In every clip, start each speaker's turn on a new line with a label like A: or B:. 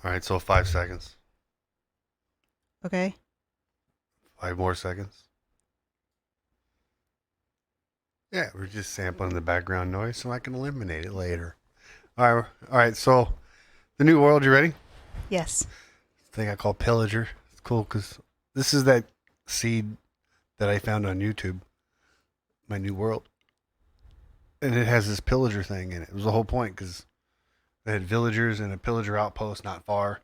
A: All right, so 5 seconds.
B: Okay.
A: 5 more seconds. Yeah, we're just sampling the background noise so I can eliminate it later. All right. So the new world, you ready?
B: Yes.
A: Thing I call Pillager. It's cool because this is that seed that I found on YouTube. My new world, and it has this pillager thing in it. It was the whole point because they had villagers and a pillager outpost not far,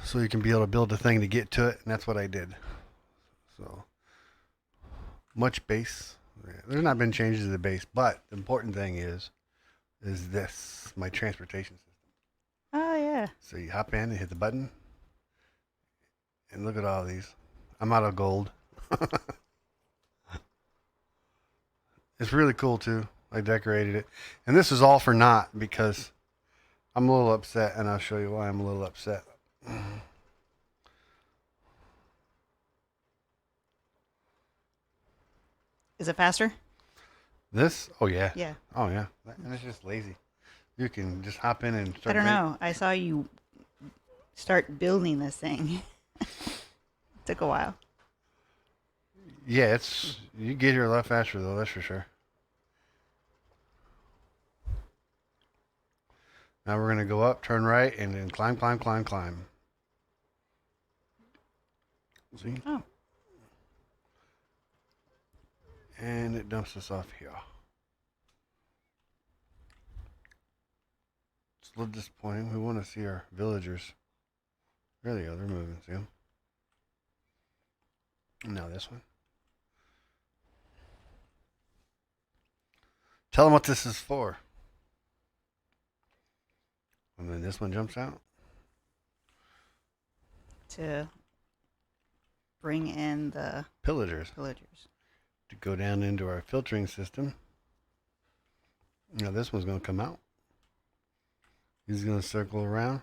A: so you can be able to build a thing to get to it, and that's what I did. So much base. There's not been changes to the base, but the important thing is this my transportation system.
B: Oh yeah.
A: So you hop in and hit the button, and look at all these. I'm out of gold. It's really cool too. I decorated it, and this is all for naught because I'm a little upset, and I'll show you why I'm a little upset.
B: Is it faster?
A: This? Oh yeah.
B: Yeah.
A: Oh yeah. And it's just lazy. You can just hop in and
B: I
A: start
B: don't
A: make.
B: know. I saw you start building this thing. Took a while.
A: Yeah, it's you get here a lot faster though. That's for sure. Now we're gonna go up, turn right, and then climb, climb, climb, climb. See?
B: Oh.
A: And it dumps us off here. It's a little disappointing. We want to see our villagers. There they go. They're moving. See them? Now this one. Tell them what this is for. And then this one jumps out.
B: To bring in the
A: Pillagers.
B: villagers.
A: To go down into our filtering system. Now this one's going to come out. He's going to circle around.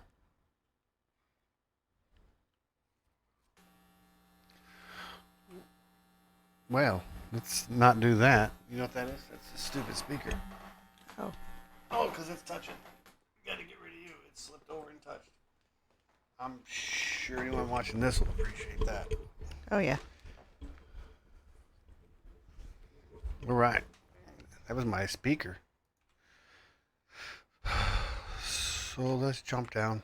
A: Well, let's not do that. You know what that is? That's a stupid speaker.
B: Oh.
A: Oh, because it's touching. You got to get rid of you. It slipped over and touched. I'm sure anyone watching this will appreciate that.
B: Oh yeah.
A: All right. That was my speaker. So let's jump down.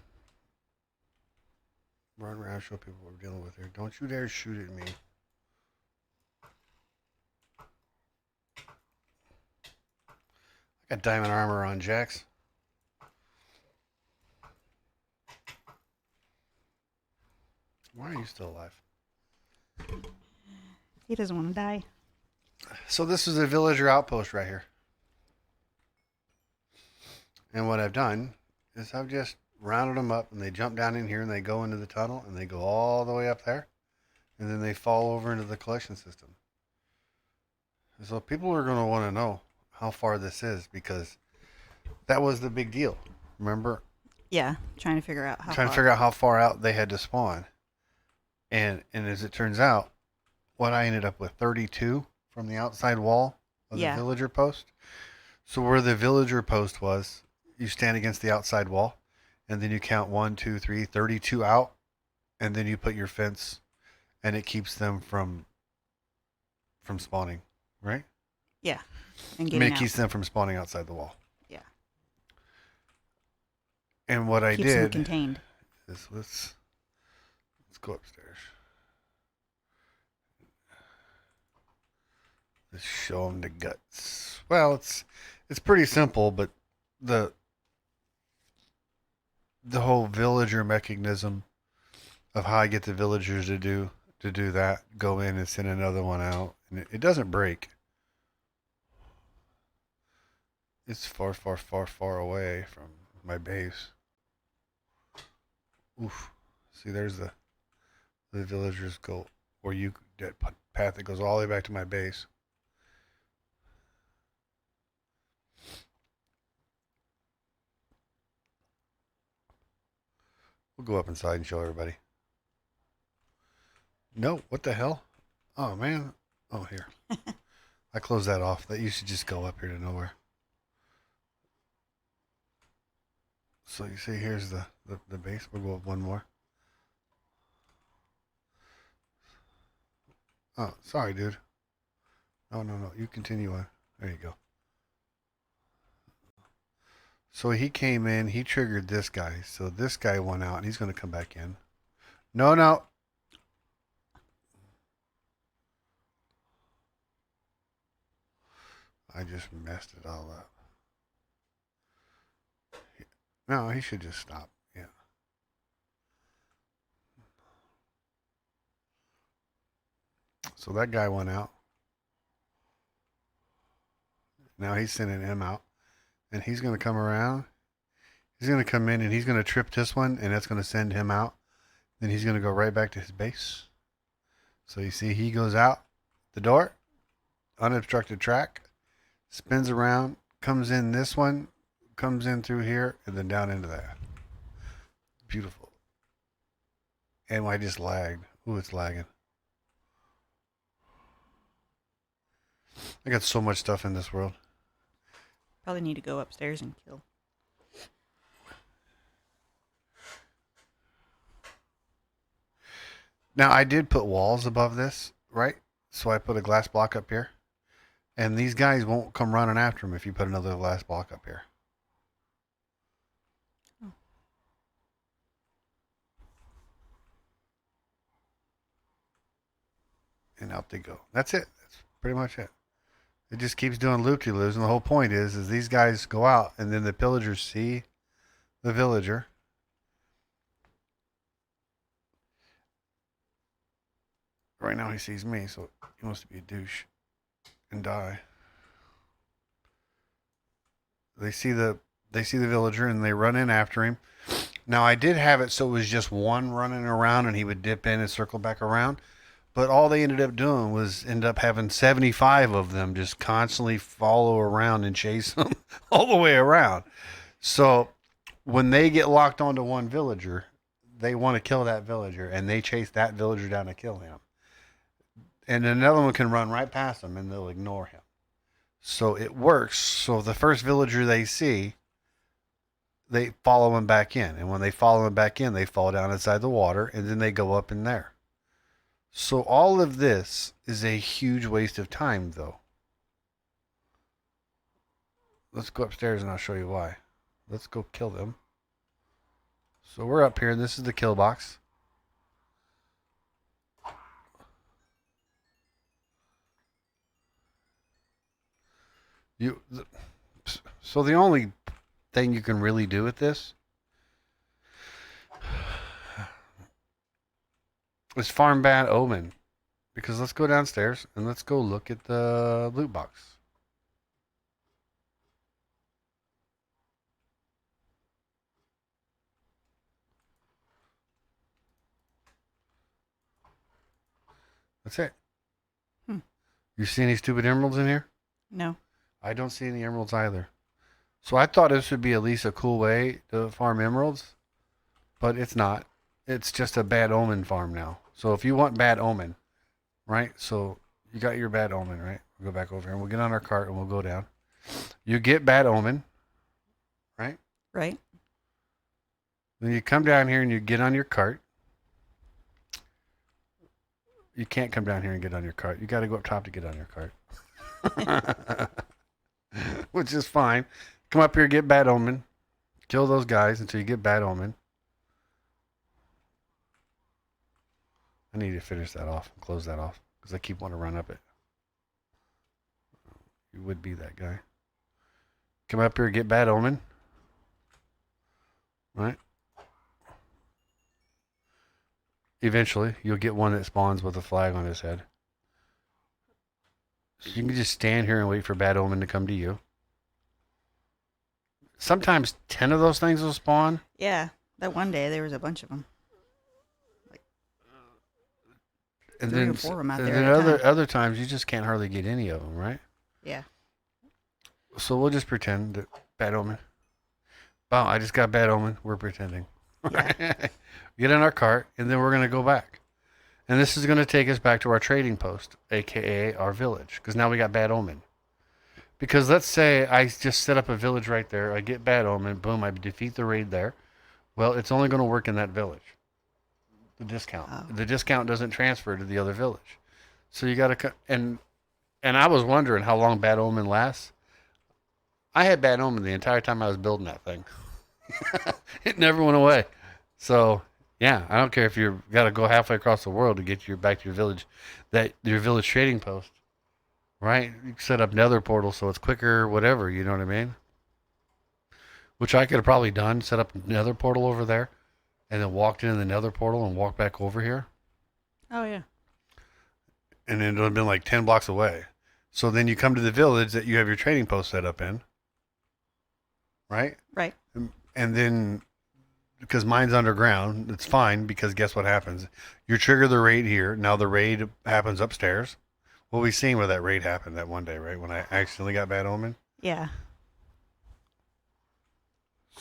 A: Run around, show people what we're dealing with here. Don't you dare shoot at me. I got diamond armor on, Jax. Why are you still alive?
B: He doesn't want to die.
A: So this is a villager outpost right here. And what I've done is I've just rounded them up and they jump down in here and they go into the tunnel and they go all the way up there and then they fall over into the collection system. And so people are going to want to know how far this is because that was the big deal. Remember?
B: Yeah. Trying to figure out how
A: Trying to
B: far.
A: figure out how far out they had to spawn. And as it turns out, what I ended up with 32 from the outside wall of the
B: Yeah.
A: villager post. So where the villager post was, you stand against the outside wall, and then you count 1, 2, 3, 32 out, and then you put your fence, and it keeps them from spawning, right?
B: Yeah. And
A: I mean,
B: getting
A: it
B: out.
A: keeps them from spawning outside the wall.
B: Yeah.
A: And what I
B: Keeps them
A: did
B: contained.
A: is let's go upstairs. Let's show them the guts. Well, it's pretty simple, but the the whole villager mechanism of how I get the villagers to do that, go in and send another one out, and it doesn't break. It's far, far, far, far away from my base. Oof. See, there's the villagers go, or you that path that goes all the way back to my base. We'll go up inside and show everybody. No, what the hell? Oh man. Oh here. I closed that off. That used to just go up here to nowhere. So you see, here's the base. We'll go up one more. Oh, sorry, dude. No. You continue on. There you go. So he came in. He triggered this guy. So this guy went out, and he's going to come back in. No. I just messed it all up. No, he should just stop. Yeah. So that guy went out. Now he's sending him out. And he's going to come around. He's going to come in and he's going to trip this one. And that's going to send him out. Then he's going to go right back to his base. So you see he goes out the door. Unobstructed track. Spins around. Comes in this one. Comes in through here. And then down into that. Beautiful. And I just lagged. Ooh, it's lagging. I got so much stuff in this world.
B: Probably need to go upstairs and kill.
A: Now, I did put walls above this, right? So I put a glass block up here. And these guys won't come running after him if you put another glass block up here.
B: Oh.
A: And out they go. That's it. That's pretty much it. It just keeps doing loop-de-loops. And the whole point is these guys go out and then the pillagers see the villager. Right now he sees me, so he wants to be a douche and die. They see the villager and they run in after him. Now I did have it so it was just one running around and he would dip in and circle back around. But all they ended up doing was end up having 75 of them just constantly follow around and chase them all the way around. So when they get locked onto one villager, they want to kill that villager and they chase that villager down to kill him. And another one can run right past them and they'll ignore him. So it works. So the first villager they see, they follow him back in. And when they follow him back in, they fall down inside the water and then they go up in there. So all of this is a huge waste of time, though. Let's go upstairs and I'll show you why. Let's go kill them. So we're up here. This is the kill box. So the only thing you can really do with this is farm bad omen. Because let's go downstairs and let's go look at the loot box. That's it. You see any stupid emeralds in here?
B: No.
A: I don't see any emeralds either. So I thought this would be at least a cool way to farm emeralds, but it's not. It's just a bad omen farm now. So if you want bad omen, right? So you got your bad omen, right? We'll go back over here and we'll get on our cart and we'll go down. You get bad omen, right?
B: Right.
A: Then you come down here and you get on your cart. You can't come down here and get on your cart. You got to go up top to get on your cart. Which is fine. Come up here, get bad omen. Kill those guys until you get bad omen. I need to finish that off and close that off because I keep wanting to run up it. You would be that guy. Come up here, get bad omen. Right? Eventually, you'll get one that spawns with a flag on his head. So you can just stand here and wait for bad omen to come to you. Sometimes 10 of those things will spawn.
B: Yeah. That one day there was a bunch of them.
A: And
B: Three
A: then,
B: or four of 'em out
A: and
B: there
A: then
B: at a time.
A: other times you just can't hardly get any of them, right?
B: Yeah.
A: So we'll just pretend that bad omen. Oh, I just got bad omen. We're pretending.
B: Yeah.
A: Get in our cart, and then we're going to go back. And this is going to take us back to our trading post, a.k.a. our village, because now we got bad omen. Because let's say I just set up a village right there. I get bad omen. Boom, I defeat the raid there. Well, it's only going to work in that village. The discount.
B: Oh.
A: The discount doesn't transfer to the other village. So you got to and I was wondering how long bad omen lasts. I had bad omen the entire time I was building that thing. It never went away. So yeah, I don't care if you got to go halfway across the world to get your back to your village, that your village trading post, right? You set up nether portal so it's quicker, whatever. You know what I mean? Which I could have probably done. Set up nether portal over there, and then walked into the nether portal and walked back over here,
B: Oh yeah.
A: and then it would have been like 10 blocks away. So then you come to the village that you have your trading post set up in, right?
B: Right.
A: And then because mine's underground, it's fine because guess what happens? You trigger the raid here. Now the raid happens upstairs. Well, we seen where that raid happened that one day, right? When I accidentally got bad omen.
B: Yeah.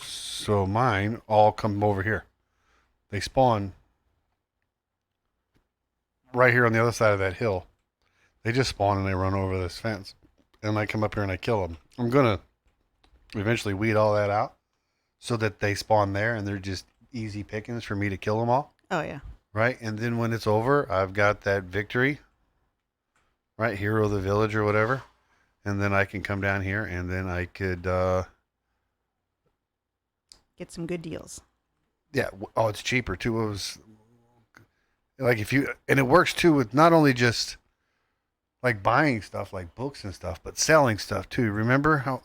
A: So mine all come over here. They spawn right here on the other side of that hill. They just spawn and they run over this fence. And I come up here and I kill them. I'm going to eventually weed all that out so that they spawn there and they're just easy pickings for me to kill them all.
B: Oh yeah.
A: Right? And then when it's over, I've got that victory, right? Hero of the village or whatever. And then I can come down here and then I could,
B: Get some good deals.
A: yeah. Oh, it's cheaper too. It was like if you, and it works too with not only just like buying stuff like books and stuff, but selling stuff too. Remember how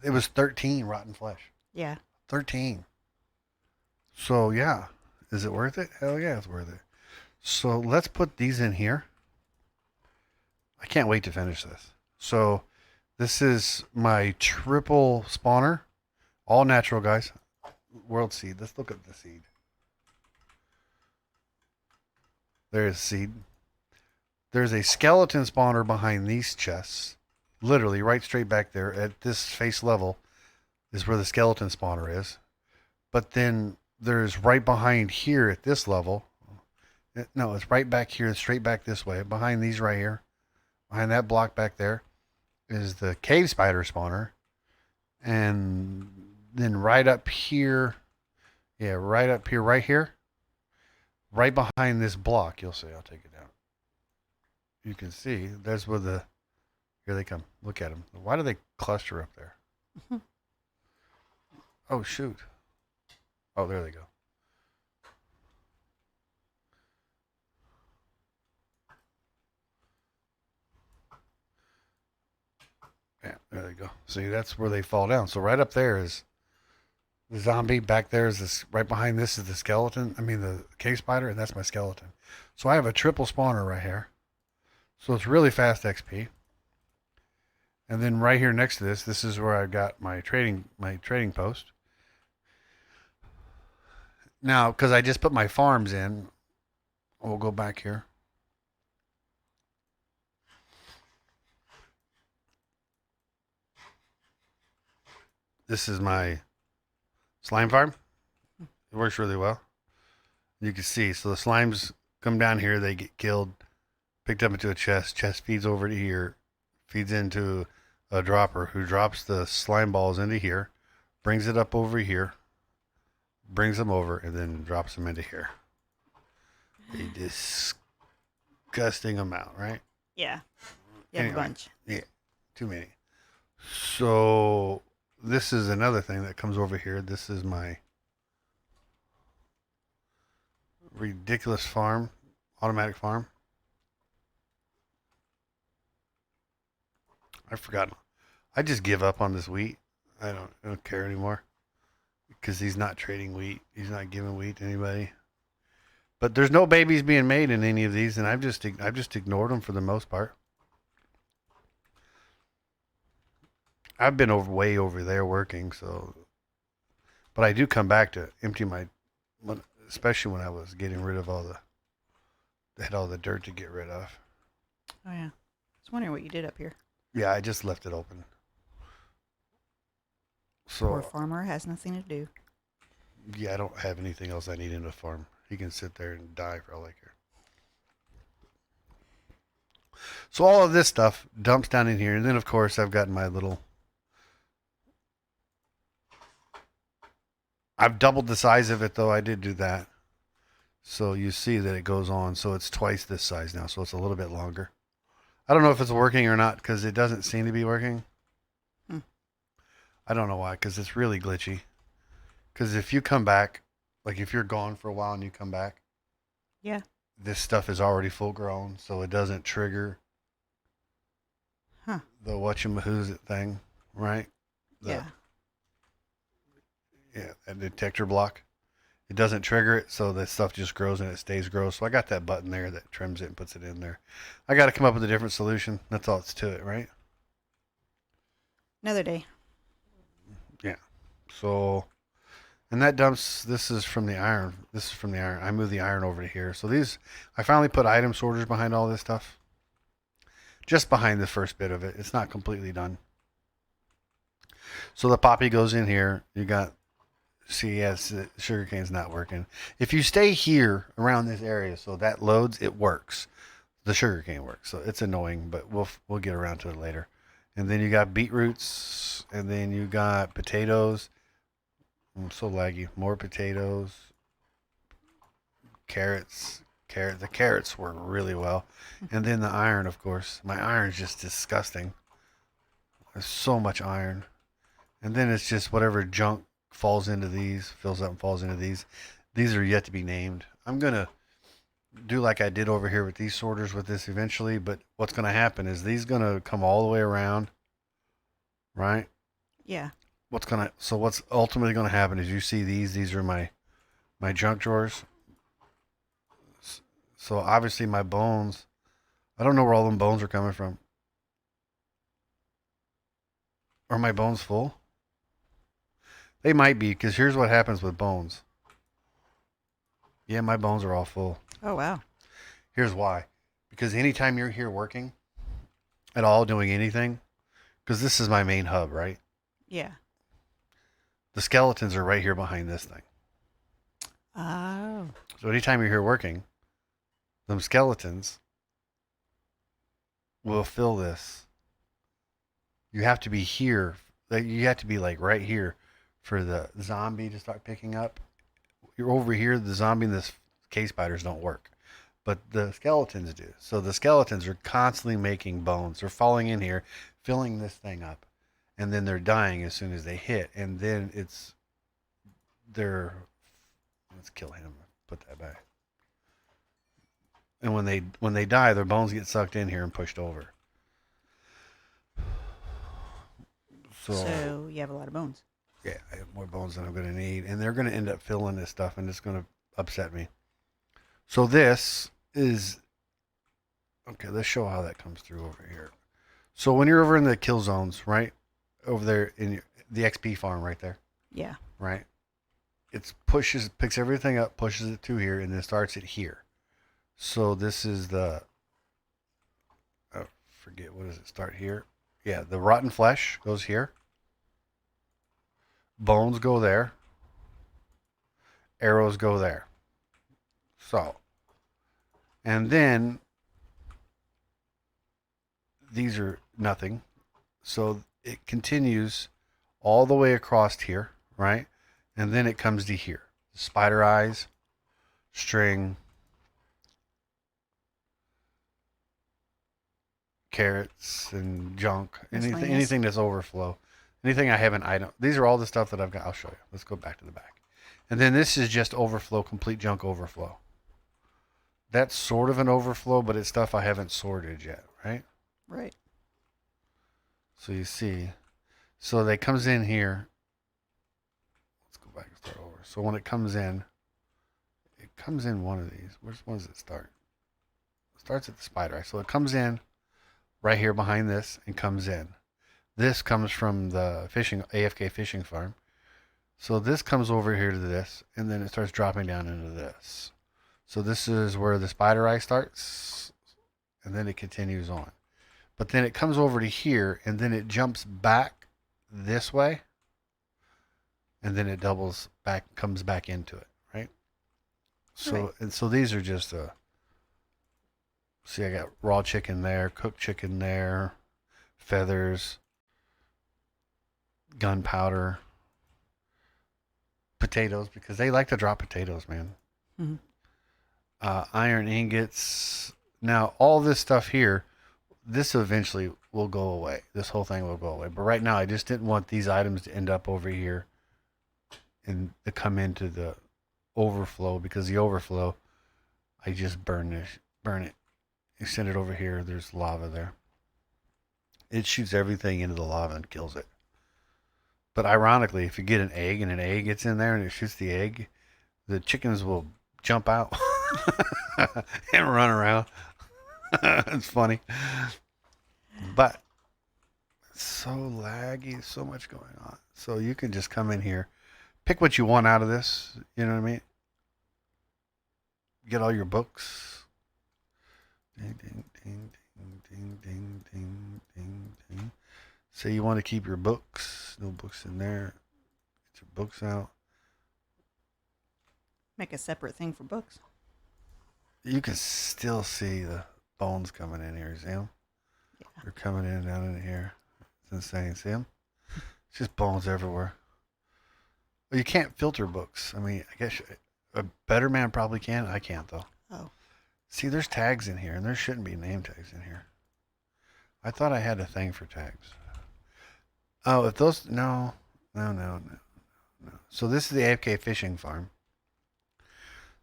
A: it was 13 rotten flesh?
B: Yeah.
A: 13. So yeah. Is it worth it? Hell yeah, it's worth it. So let's put these in here. I can't wait to finish this. So this is my triple spawner. All natural, guys. World seed. Let's look at the seed. There's seed. There's a skeleton spawner behind these chests. Literally right straight back there at this face level is where the skeleton spawner is. But then there's right behind here at this level. No, it's right back here, straight back this way. Behind these right here. Behind that block back there is the cave spider spawner. And then right up here, yeah, right up here, right here, right behind this block, you'll see. I'll take it down. You can see there's where the, here they come. Look at them. Why do they cluster up there? Oh, shoot. Oh, there they go. Yeah, there they go. See, that's where they fall down. So right up there is the zombie. Back there is this. Right behind this is the skeleton. I mean the cave spider, and that's my skeleton. So I have a triple spawner right here. So it's really fast XP. And then right here next to this is where I got my trading post. Now, because I just put my farms in, we'll go back here. This is my slime farm. It works really well. You can see, so the slimes come down here, they get killed, picked up into a chest. Chest feeds over to here, feeds into a dropper who drops the slime balls into here, brings it up over here, brings them over, and then drops them into here. A disgusting amount, right?
B: Yeah. You have
A: Anyway.
B: a bunch.
A: Yeah, too many. So this is another thing that comes over here. This is my ridiculous farm, automatic farm. I forgot. I just give up on this wheat. I don't care anymore because he's not trading wheat. He's not giving wheat to anybody. But there's no babies being made in any of these, and I've just ignored them for the most part. I've been way over there working, so. But I do come back to empty my, especially when I was getting rid of had all the dirt to get rid of.
B: Oh yeah. I was wondering what you did up here.
A: Yeah, I just left it open. So
B: Poor farmer has nothing to do.
A: yeah, I don't have anything else I need in the farm. He can sit there and die for all I care. So all of this stuff dumps down in here, and then of course I've got my little. I've doubled the size of it though. I did do that. So you see that it goes on. So it's twice this size now. So it's a little bit longer. I don't know if it's working or not because it doesn't seem to be working.
B: Hmm.
A: I don't know why because it's really glitchy. Because if you come back, like if you're gone for a while and you come back,
B: Yeah.
A: this stuff is already full grown. So it doesn't trigger
B: Huh.
A: the whatchamahoo's thing, right?
B: Yeah.
A: Yeah, a detector block. It doesn't trigger it, so the stuff just grows and it stays grows. So I got that button there that trims it and puts it in there. I got to come up with a different solution. That's all it's to it, right?
B: Another day.
A: Yeah. So, and that dumps. This is from the iron. This is from the iron. I moved the iron over to here. So these, I finally put item sorters behind all this stuff. Just behind the first bit of it. It's not completely done. So the poppy goes in here. You got. See, yes, the sugarcane's not working. If you stay here around this area, so that loads, it works. The sugarcane works, so it's annoying, but we'll get around to it later. And then you got beetroots, and then you got potatoes. I'm so laggy. More potatoes, carrots. The carrots work really well, and then the iron, of course. My iron's just disgusting. There's so much iron, and then it's just whatever junk falls into these, fills up and falls into these. These are yet to be named. I'm gonna do like I did over here with these sorters with this eventually, but what's gonna happen is these gonna come all the way around, right?
B: Yeah.
A: What's ultimately gonna happen is you see these are my junk drawers. So obviously my bones, I don't know where all them bones are coming from. Are my bones full? They might be, because here's what happens with bones. Yeah, my bones are all full.
B: Oh wow.
A: Here's why. Because anytime you're here working at all, doing anything, because this is my main hub, right?
B: Yeah.
A: The skeletons are right here behind this thing.
B: Oh.
A: So anytime you're here working, them skeletons will fill this. You have to be here. Like you have to be like right here for the zombie to start picking up. You're over here, the zombie and the cave spiders don't work. But the skeletons do. So the skeletons are constantly making bones. They're falling in here, filling this thing up, and then they're dying as soon as they hit. And then they're let's kill him. Put that back. And when they die, their bones get sucked in here and pushed over.
B: So you have a lot of bones.
A: Yeah, I have more bones than I'm going to need, and they're going to end up filling this stuff, and it's going to upset me. So this is okay. Let's show how that comes through over here. So when you're over in the kill zones, right over there in the XP farm, right there,
B: Yeah.
A: right, picks everything up, pushes it to here, and then starts it here. So this is the forget what does it start here? Yeah, the rotten flesh goes here. Bones go there. Arrows go there. So, and then these are nothing. So it continues all the way across here, right? And then it comes to here. Spider eyes, string, carrots, and junk. Anything that's overflow. Anything I haven't item. These are all the stuff that I've got. I'll show you. Let's go back to the back. And then this is just overflow, complete junk overflow. That's sort of an overflow, but it's stuff I haven't sorted yet, right?
B: Right.
A: So you see. So that comes in here. Let's go back and start over. So when it comes in one of these. When does it start? It starts at the spider eye. So it comes in right here behind this and comes in. This comes from the AFK fishing farm. So this comes over here to this, and then it starts dropping down into this. So this is where the spider eye starts, and then it continues on. But then it comes over to here, and then it jumps back this way, and then it doubles back, comes back into it, right? So
B: Right.
A: and so these are just See, I got raw chicken there, cooked chicken there, feathers, gunpowder, potatoes, because they like to drop potatoes, man.
B: Mhm.
A: Iron ingots. Now, all this stuff here, this eventually will go away. This whole thing will go away. But right now, I just didn't want these items to end up over here and to come into the overflow, because the overflow, I just burn it. You send it over here. There's lava there. It shoots everything into the lava and kills it. But ironically, if you get an egg and an egg gets in there and it shoots the egg, the chickens will jump out and run around. It's funny. But it's so laggy, so much going on. So you can just come in here, pick what you want out of this. You know what I mean? Get all your books. Ding, ding, ding, ding, ding, ding, ding, ding, ding. Say you want to keep your books. No books in there. Get your books out.
B: Make a separate thing for books.
A: You can still see the bones coming in here. See them?
B: Yeah.
A: They're coming in down in here. It's insane. See them? It's just bones everywhere. Well, you can't filter books. I mean, I guess a better man probably can. I can't, though.
B: Oh.
A: See, there's tags in here, and there shouldn't be name tags in here. I thought I had a thing for tags. Oh, if those... No. So this is the AFK fishing farm.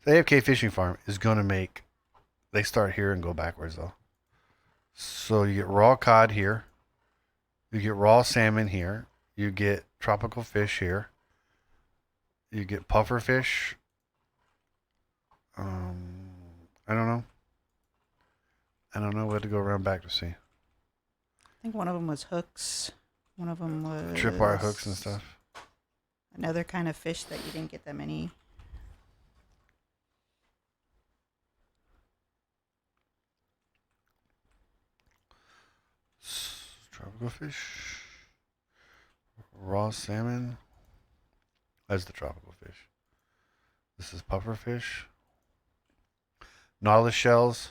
A: The AFK fishing farm is going to make... They start here and go backwards, though. So you get raw cod here. You get raw salmon here. You get tropical fish here. You get puffer fish. I don't know. I don't know what to go around back to see.
B: I think one of them was hooks. One of them was
A: Tripwire hooks and stuff.
B: Another kind of fish that you didn't get that many.
A: Tropical fish. Raw salmon. That's the tropical fish. This is puffer fish. Nautilus shells.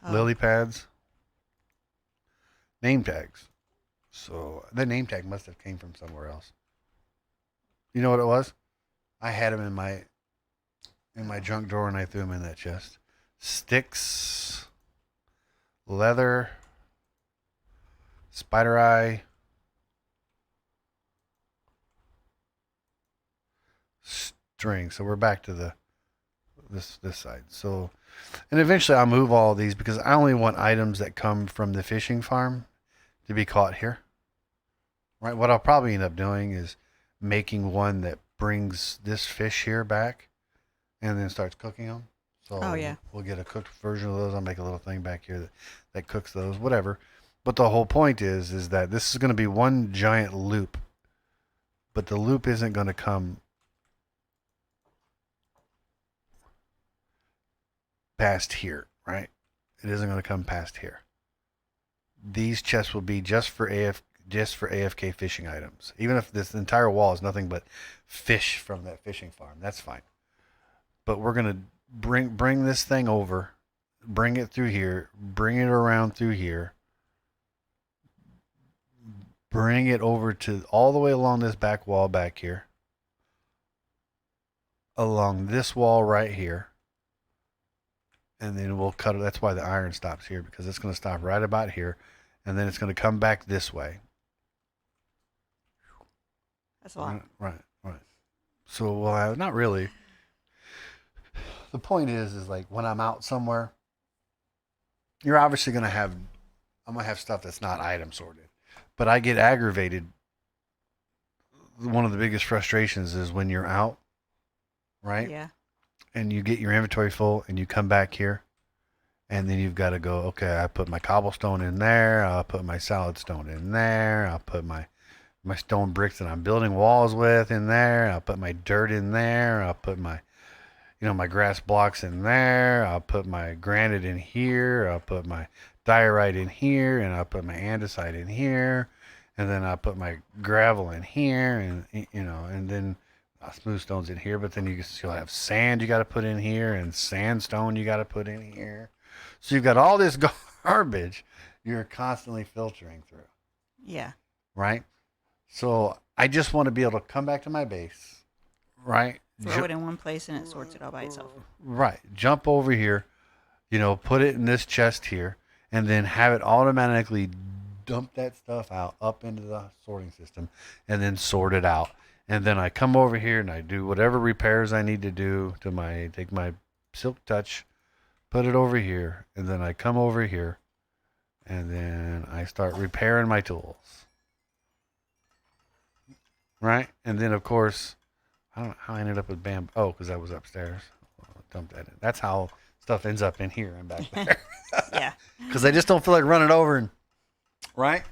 B: Oh.
A: Lily pads. Name tags. So the name tag must have came from somewhere else. You know what it was? I had them in my junk drawer and I threw them in that chest. Sticks, leather, spider eye, string. So we're back to this side. So, and eventually I'll move all of these because I only want items that come from the fishing farm to be caught here. Right. What I'll probably end up doing is making one that brings this fish here back and then starts cooking them. So
B: Oh, yeah.
A: we'll get a cooked version of those. I'll make a little thing back here that cooks those, whatever. But the whole point is that this is going to be one giant loop, but the loop isn't going to come past here, right? It isn't going to come past here. These chests will be just for AFK fishing items. Even if this entire wall is nothing but fish from that fishing farm, that's fine. But we're gonna bring this thing over, bring it through here, bring it around through here, bring it over to all the way along this back wall back here, along this wall right here, and then we'll cut it. That's why the iron stops here, because it's going to stop right about here, and then it's going to come back this way.
B: That's a lot.
A: Right. So, well, not really. The point is like when I'm out somewhere, you're obviously going to have, I'm going to have stuff that's not item sorted. But I get aggravated. One of the biggest frustrations is when you're out, right?
B: Yeah.
A: And you get your inventory full and you come back here and then you've got to go, okay, I put my cobblestone in there. I'll put my salad stone in there. I'll put my stone bricks that I'm building walls with in there. I'll put my dirt in there. I'll put my, my grass blocks in there. I'll put my granite in here. I'll put my diorite in here, and I'll put my andesite in here, and then I'll put my gravel in here, and and then smooth stones in here, but then you'll have sand you got to put in here and sandstone you got to put in here. So you've got all this garbage you're constantly filtering through,
B: Yeah.
A: right? So I just want to be able to come back to my base, right?
B: Throw it in one place and it sorts it all by itself.
A: Right. Jump over here, put it in this chest here, and then have it automatically dump that stuff out up into the sorting system and then sort it out. And then I come over here and I do whatever repairs I need to do to take my silk touch, put it over here, and then I come over here and then I start repairing my tools. Right? And then of course, I don't know how I ended up with bamboo. Oh, because I was upstairs. I'll dump that in. That's how stuff ends up in here and back there.
B: Yeah.
A: Because I just don't feel like running over and right.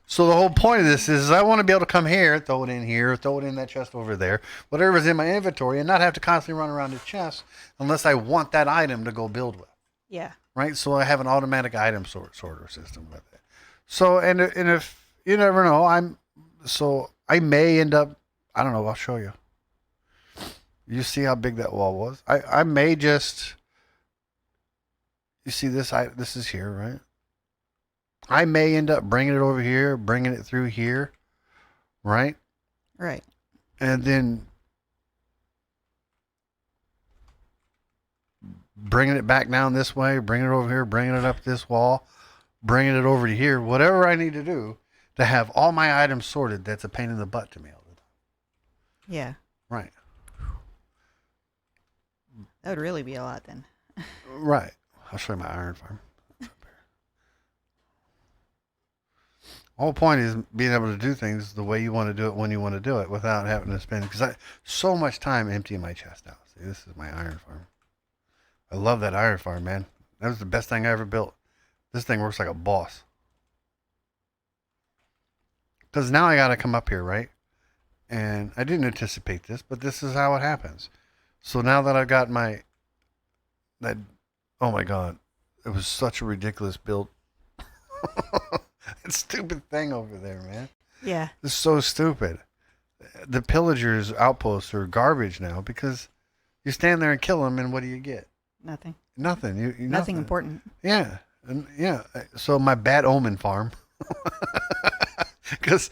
A: So the whole point of this is I want to be able to come here, throw it in here, throw it in that chest over there, whatever's in my inventory, and not have to constantly run around the chest unless I want that item to go build with.
B: Yeah.
A: Right. So I have an automatic item sorter system with it. So and if you never know, I may end up. I don't know. I'll show you. You see how big that wall was? I may just. You see this? This is here, right? I may end up bringing it over here, bringing it through here, right?
B: Right.
A: And then bringing it back down this way, bringing it over here, bringing it up this wall, bringing it over to here, whatever I need to do to have all my items sorted. That's a pain in the butt to me all the time.
B: Yeah.
A: Right.
B: That would really be a lot then.
A: Right. I'll show you my iron farm. The whole point is being able to do things the way you want to do it when you want to do it without having to spend, because I so much time emptying my chest out. See, this is my iron farm. I love that iron farm, man. That was the best thing I ever built. This thing works like a boss. Because now I got to come up here, right? And I didn't anticipate this, but this is how it happens. So now that I've got that, oh my God, it was such a ridiculous build. That stupid thing over there, man.
B: Yeah.
A: It's so stupid. The Pillager's Outposts are garbage now because you stand there and kill them, and what do you get?
B: Nothing.
A: Nothing.
B: Nothing
A: nothing
B: important.
A: Yeah, and yeah. So my Bad Omen farm, because,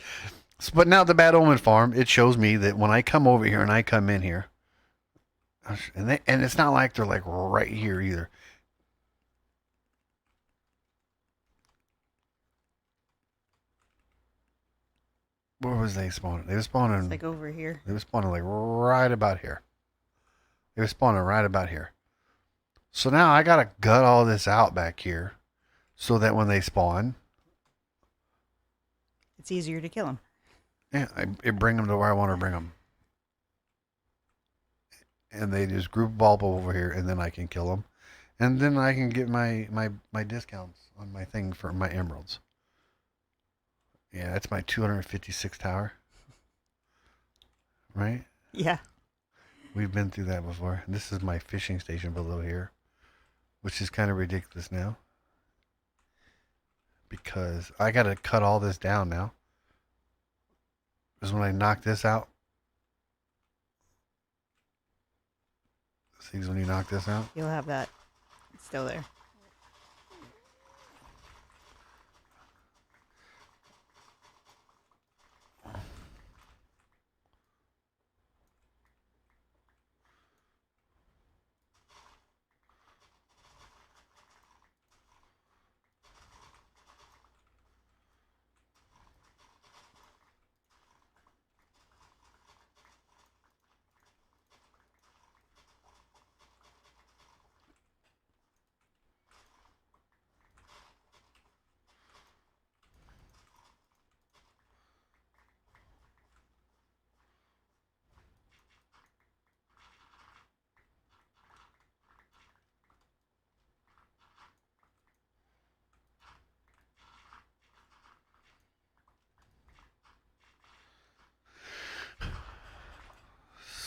A: but now the Bad Omen farm, it shows me that when I come over here and I come in here, and it's not like they're like right here either. Where was they spawning? They were spawning.
B: It's like over here.
A: They were spawning like right about here. They were spawning right about here. So now I gotta gut all this out back here, so that when they spawn,
B: It's easier to kill them.
A: yeah, I bring them to where I want to bring them, and they just group up over here, and then I can kill them, and then I can get my discounts on my thing for my emeralds. Yeah, that's my 256 tower. Right?
B: Yeah.
A: We've been through that before. This is my fishing station below here, which is kind of ridiculous now. Because I got to cut all this down now. Because when I knock this out, see when you knock this out?
B: You'll have that. It's still there.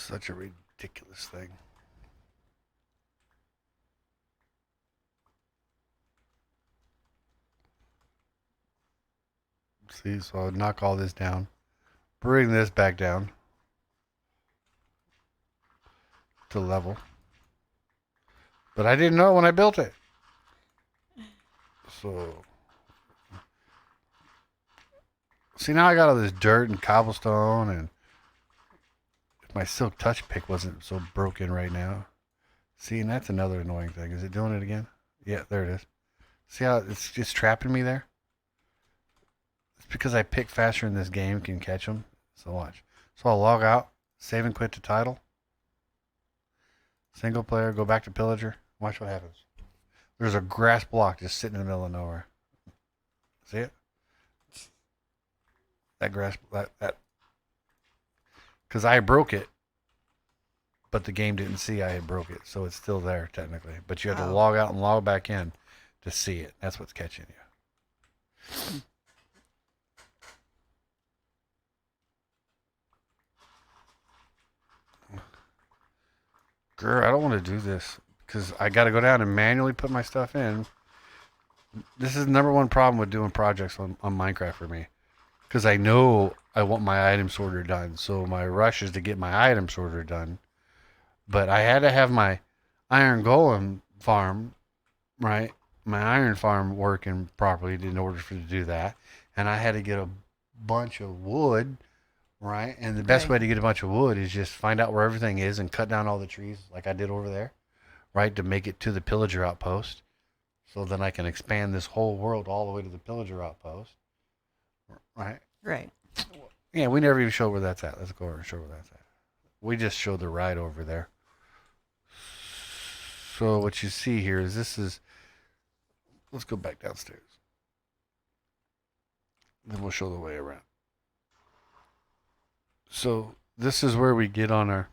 A: Such a ridiculous thing. See, so I'll knock all this down. Bring this back down. to level. But I didn't know when I built it. So, see, now I got all this dirt and cobblestone, and if my silk touch pick wasn't so broken right now. See, and that's another annoying thing. Is it doing it again? Yeah, there it is. See how it's just trapping me there? It's because I pick faster in this game, can catch them. So watch. So I'll log out, save and quit to title. Single player, go back to Pillager. Watch what happens. There's a grass block just sitting in the middle of nowhere. See it? That grass, that. Because I broke it, but the game didn't see I had broke it, so it's still there technically. But you have to log out and log back in to see it. That's what's catching you. Girl, I don't want to do this because I got to go down and manually put my stuff in. This is the number one problem with doing projects on Minecraft for me. Because I know I want my item sorter done. So my rush is to get my item sorter done. But I had to have my iron golem farm, right? My iron farm working properly in order for to do that. And I had to get a bunch of wood, right? And the best way to get a bunch of wood is just find out where everything is and cut down all the trees like I did over there, right? To make it to the Pillager Outpost. So then I can expand this whole world all the way to the Pillager Outpost. Right?
B: Right.
A: Yeah, we never even showed where that's at. Let's go over and show where that's at. We just showed the ride over there. So what you see here is this is... Let's go back downstairs. Then we'll show the way around. So this is where we get on our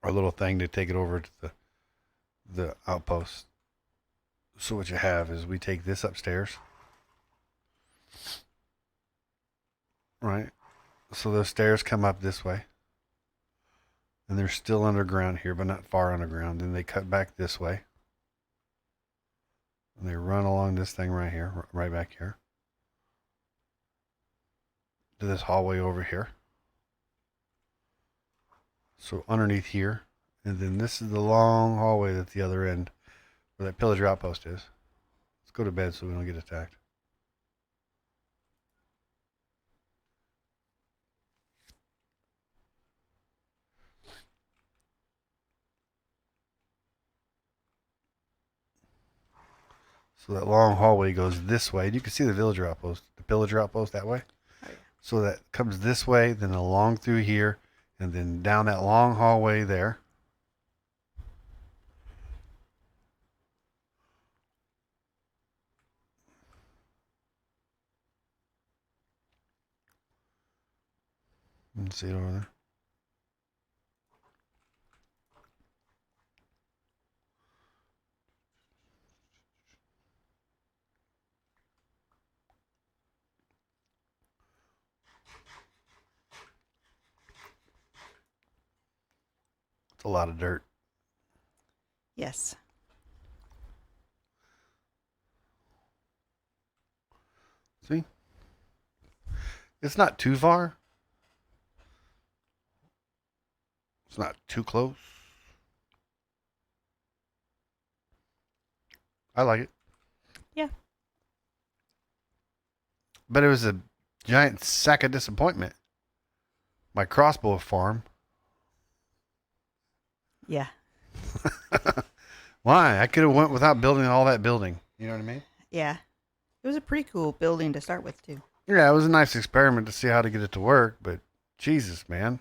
A: little thing to take it over to the outpost. So what you have is we take this upstairs. Right? So those stairs come up this way. And they're still underground here, but not far underground. Then they cut back this way. And they run along this thing right here, right back here. To this hallway over here. So underneath here. And then this is the long hallway at the other end where that Pillager Outpost is. Let's go to bed so we don't get attacked. So that long hallway goes this way. You can see the Pillager Outpost that way. Oh, yeah. So that comes this way, then along through here, and then down that long hallway there. You can see it over there. It's a lot of dirt.
B: Yes.
A: See? It's not too far. It's not too close. I like it.
B: Yeah.
A: But it was a giant sack of disappointment. My crossbow farm.
B: Yeah.
A: Why? I could have went without building all that building. You know what I mean?
B: Yeah. It was a pretty cool building to start with, too.
A: Yeah, it was a nice experiment to see how to get it to work, but Jesus, man.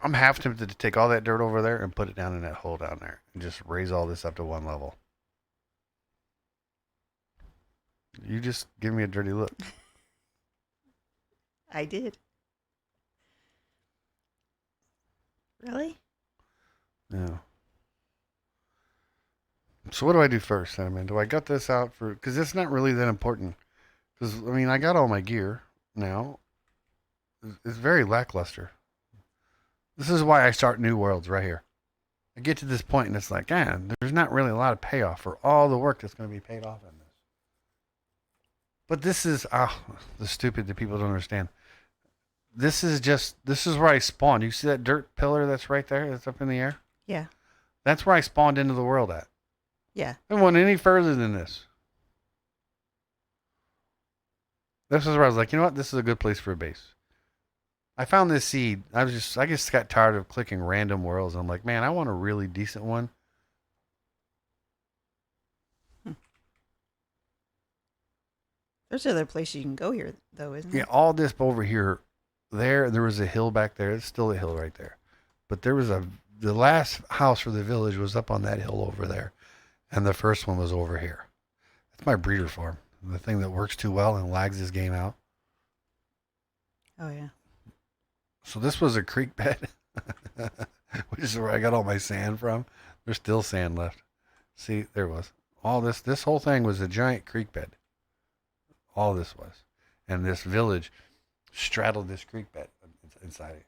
A: I'm half tempted to take all that dirt over there and put it down in that hole down there and just raise all this up to one level. You just give me a dirty look.
B: I did. Really?
A: Yeah. So what do I do first, Cinamon? Do I gut this out for... Because it's not really that important. Because, I mean, I got all my gear now. It's very lackluster. This is why I start new worlds right here. I get to this point and it's like, there's not really a lot of payoff for all the work that's going to be paid off in this. But this is, the stupid that people don't understand. this is where I spawned. You see that dirt pillar that's right there? That's up in the air.
B: Yeah.
A: That's where I spawned into the world at.
B: Yeah.
A: I didn't want any further than this. This is where I was like, you know what? This is a good place for a base. I found this seed. I just got tired of clicking random worlds. I'm like, man, I want a really decent one.
B: There's other places you can go here, though, isn't
A: Yeah,
B: there?
A: all this over here, there was a hill back there. It's still a hill right there. But the last house for the village was up on that hill over there. And the first one was over here. That's my breeder farm. The thing that works too well and lags this game out.
B: Oh, yeah.
A: So this was a creek bed, which is where I got all my sand from. There's still sand left. See, there was. All this whole thing was a giant creek bed. All this was. And this village straddled this creek bed inside of here.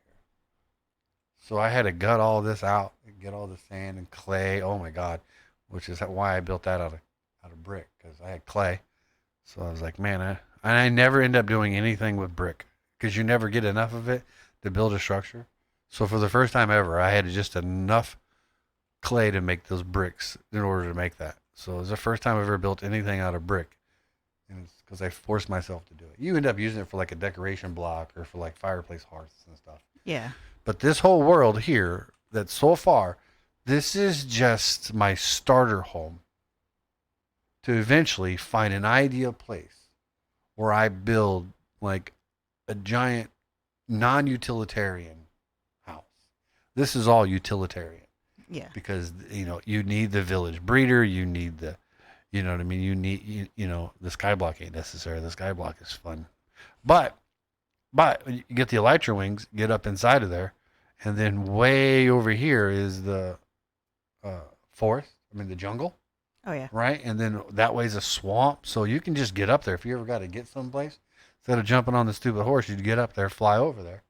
A: So I had to gut all this out and get all the sand and clay. Oh my God. Which is why I built that out of brick, because I had clay. So I was like, man, I never end up doing anything with brick because you never get enough of it to build a structure. So for the first time ever, I had just enough clay to make those bricks in order to make that. So it was the first time I ever built anything out of brick. And it's because I forced myself to do it. You end up using it for like a decoration block or for like fireplace hearths and stuff.
B: Yeah.
A: But this whole world here, that so far, this is just my starter home to eventually find an ideal place where I build like a giant non-utilitarian house. This is all utilitarian
B: Yeah.
A: because you need the village breeder, you need the you know what I mean, the skyblock ain't necessary. The skyblock is fun. But you get the elytra wings, get up inside of there, and then way over here is the forest. I mean the jungle.
B: Oh, yeah.
A: Right? And then that way's a swamp. So you can just get up there. If you ever got to get someplace, instead of jumping on the stupid horse, you'd get up there, fly over there,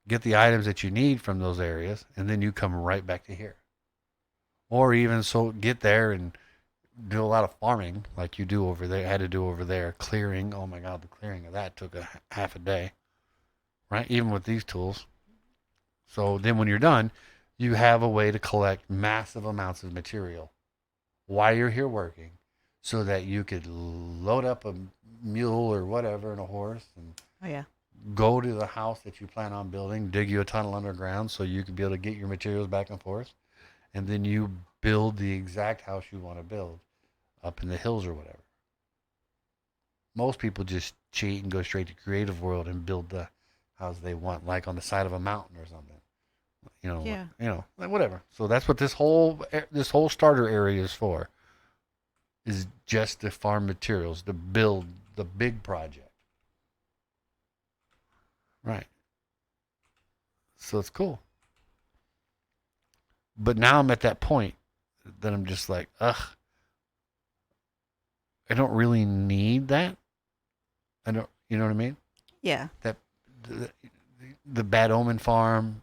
A: get the items that you need from those areas, and then you come right back to here. Or even so get there and do a lot of farming like you do over there. I had to do over there. Clearing. Oh my God, the clearing of that took a half a day. Right? Even with these tools. So then when you're done, you have a way to collect massive amounts of material while you're here working so that you could load up a mule or whatever and a horse and
B: Oh, yeah.
A: go to the house that you plan on building, dig you a tunnel underground so you can be able to get your materials back and forth. And then you build the exact house you want to build up in the hills or whatever. Most people just cheat and go straight to creative world and build the house they want, like on the side of a mountain or something.
B: Yeah.
A: Like whatever. So that's what this whole starter area is for. Is just to farm materials to build the big project. Right. So it's cool. But now I'm at that point that I'm just like, ugh, I don't really need that. I don't, you know what I mean?
B: Yeah.
A: That the Bad Omen farm.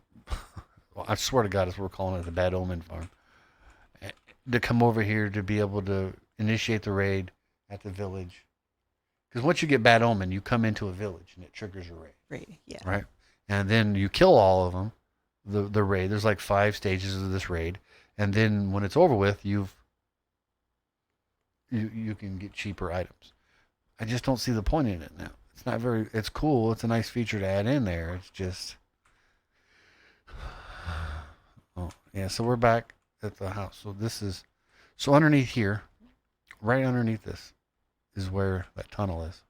A: Well, I swear to God, that's what we're calling it, the Bad Omen farm. To come over here to be able to initiate the raid at the village. Because once you get Bad Omen, you come into a village and it triggers a raid.
B: Right. Yeah.
A: Right? And then you kill all of them, the raid. There's like 5 stages of this raid. And then when it's over with, you can get cheaper items. I just don't see the point in it now. It's cool. It's a nice feature to add in there. It's just, oh, yeah. So we're back at the house. So underneath here, right underneath this is where that tunnel is.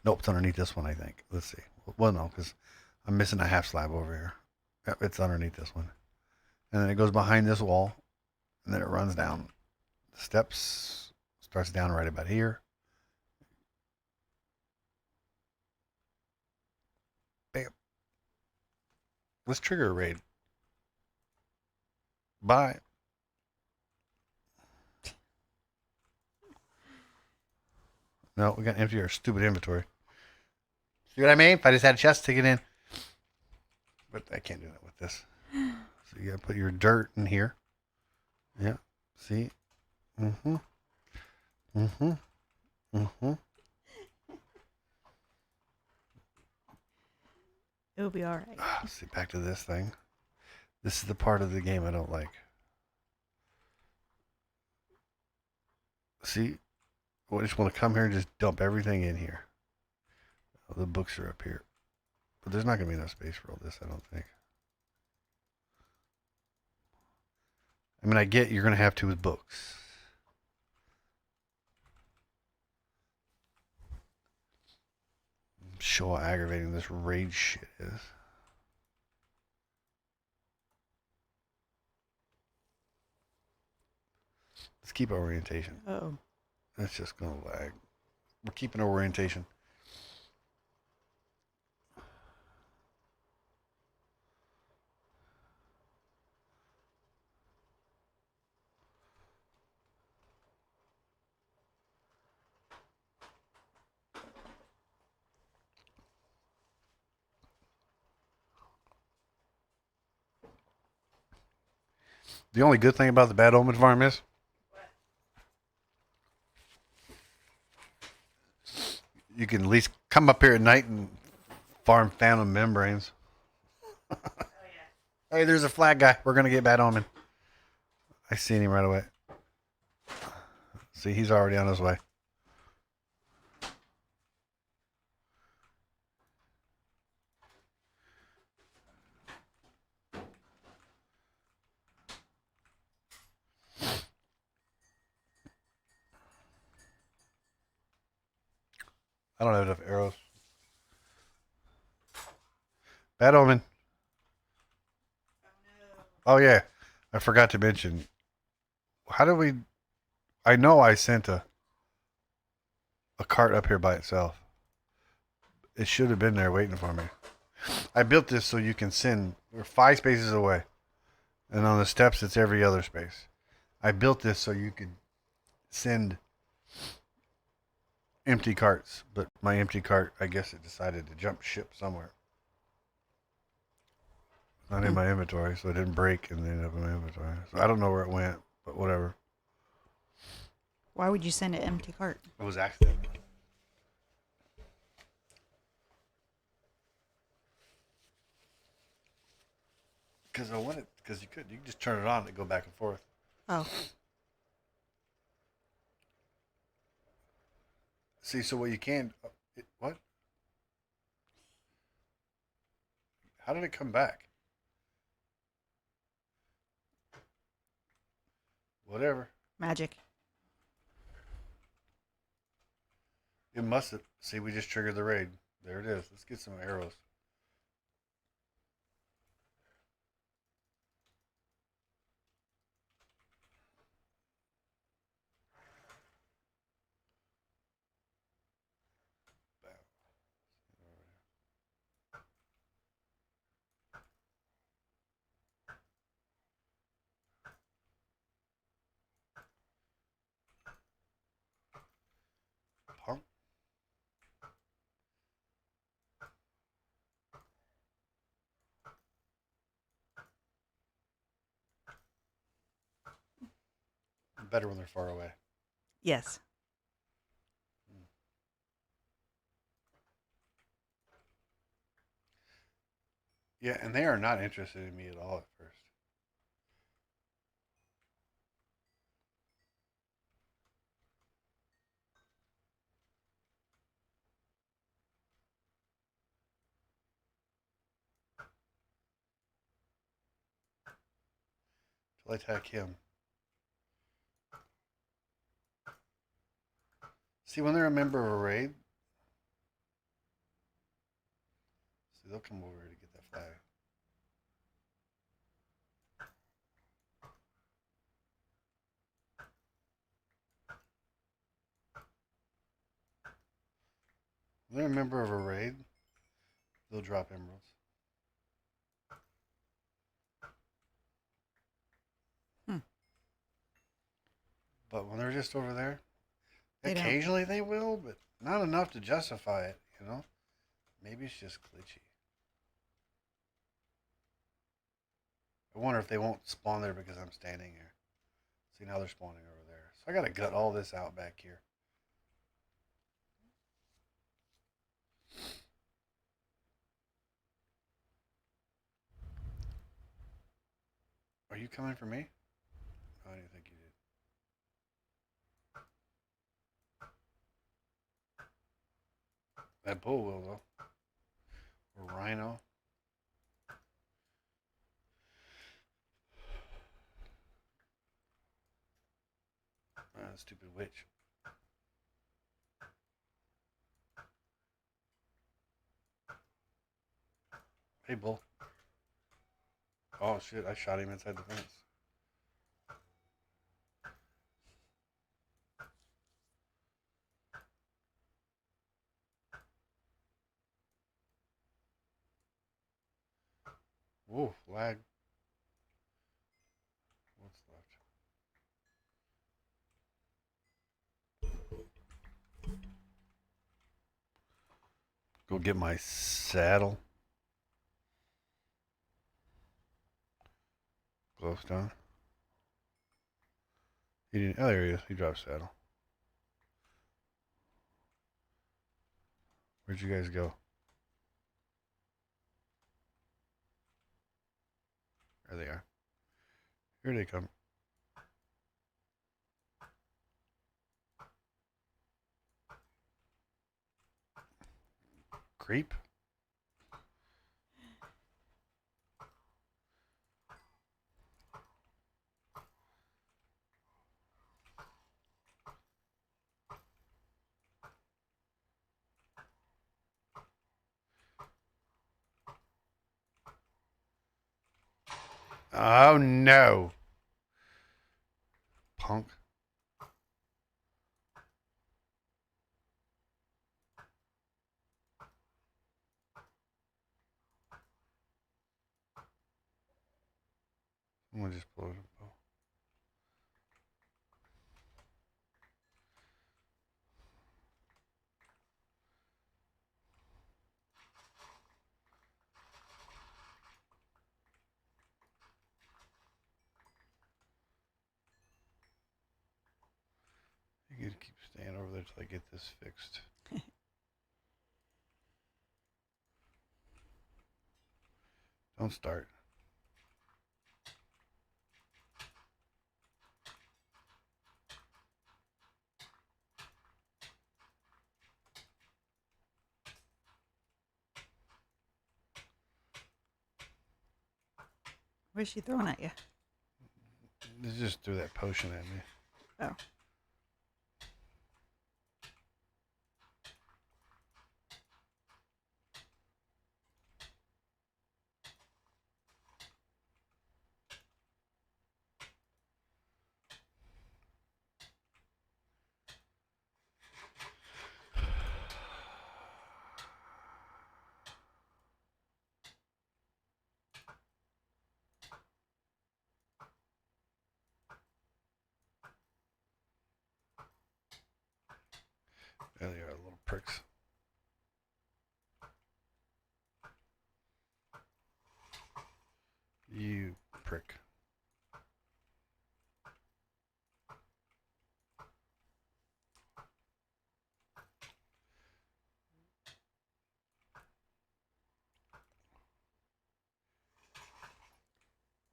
A: Nope, it's underneath this one, I think. Let's see. Well, no, because I'm missing a half slab over here. Yep, it's underneath this one. And then it goes behind this wall, and then it runs down the steps, starts down right about here. Bam. Let's trigger a raid. Bye. No, we got to empty our stupid inventory. See what I mean? If I just had a chest, take it in. But I can't do that with this. So you got to put your dirt in here. Yeah. See? Mm-hmm. Mm-hmm. Mm-hmm.
B: It'll be all right.
A: See, back to this thing. This is the part of the game I don't like. See, I just want to come here and just dump everything in here. Oh, the books are up here. But there's not going to be enough space for all this, I don't think. I mean, I get you're going to have to with books. Show how aggravating this rage shit is. Let's keep our orientation.
B: Oh.
A: That's just going to lag. We're keeping our orientation. The only good thing about the Bad Omen farm is you can at least come up here at night and farm phantom membranes.
B: Oh yeah.
A: Hey, there's a flag guy. We're going to get Bad Omen. I seen him right away. See, he's already on his way. I don't have enough arrows. Bad Omen. Oh, yeah. I forgot to mention. How did we... I know I sent a cart up here by itself. It should have been there waiting for me. I built this so you can send... We're 5 spaces away. And on the steps, it's every other space. I built this so you could send empty carts. But my empty cart, I guess it decided to jump ship somewhere. Not in my inventory, so it didn't break and ended up in my inventory. So I don't know where it went, but whatever.
B: Why would you send an empty cart?
A: It was accident. Because I wanted, because you could just turn it on and go back and forth.
B: Oh.
A: See, so what you can, what? How did it come back? Whatever.
B: Magic.
A: It must have. See, we just triggered the raid. There it is. Let's get some arrows. Pump. Better when they're far away.
B: Yes.
A: Yeah, and they are not interested in me at all at first. Till I attack him. See, when they're a member of a raid, see, they'll come over to get that flag. When they're a member of a raid, they'll drop emeralds. But when they're just over there,
B: They don't.
A: occasionally they will, but not enough to justify it, you know? Maybe it's just glitchy. I wonder if they won't spawn there because I'm standing here. See, now they're spawning over there. So I gotta gut all this out back here. Are you coming for me? I didn't think you did. That bull will, though. Or rhino. Stupid witch. Hey, bull. Oh, shit. I shot him inside the fence. Whoa, lag. What's left? Go get my saddle. Glowstone. He didn't. Oh, there he is. He dropped saddle. Where'd you guys go? There they are. Here they come. Creep. Oh no, punk. Someone just blew it up. You can keep staying over there till I get this fixed. Don't start.
B: Where's she throwing at you?
A: They just threw that potion at me.
B: Oh.
A: There they are, little pricks. You prick.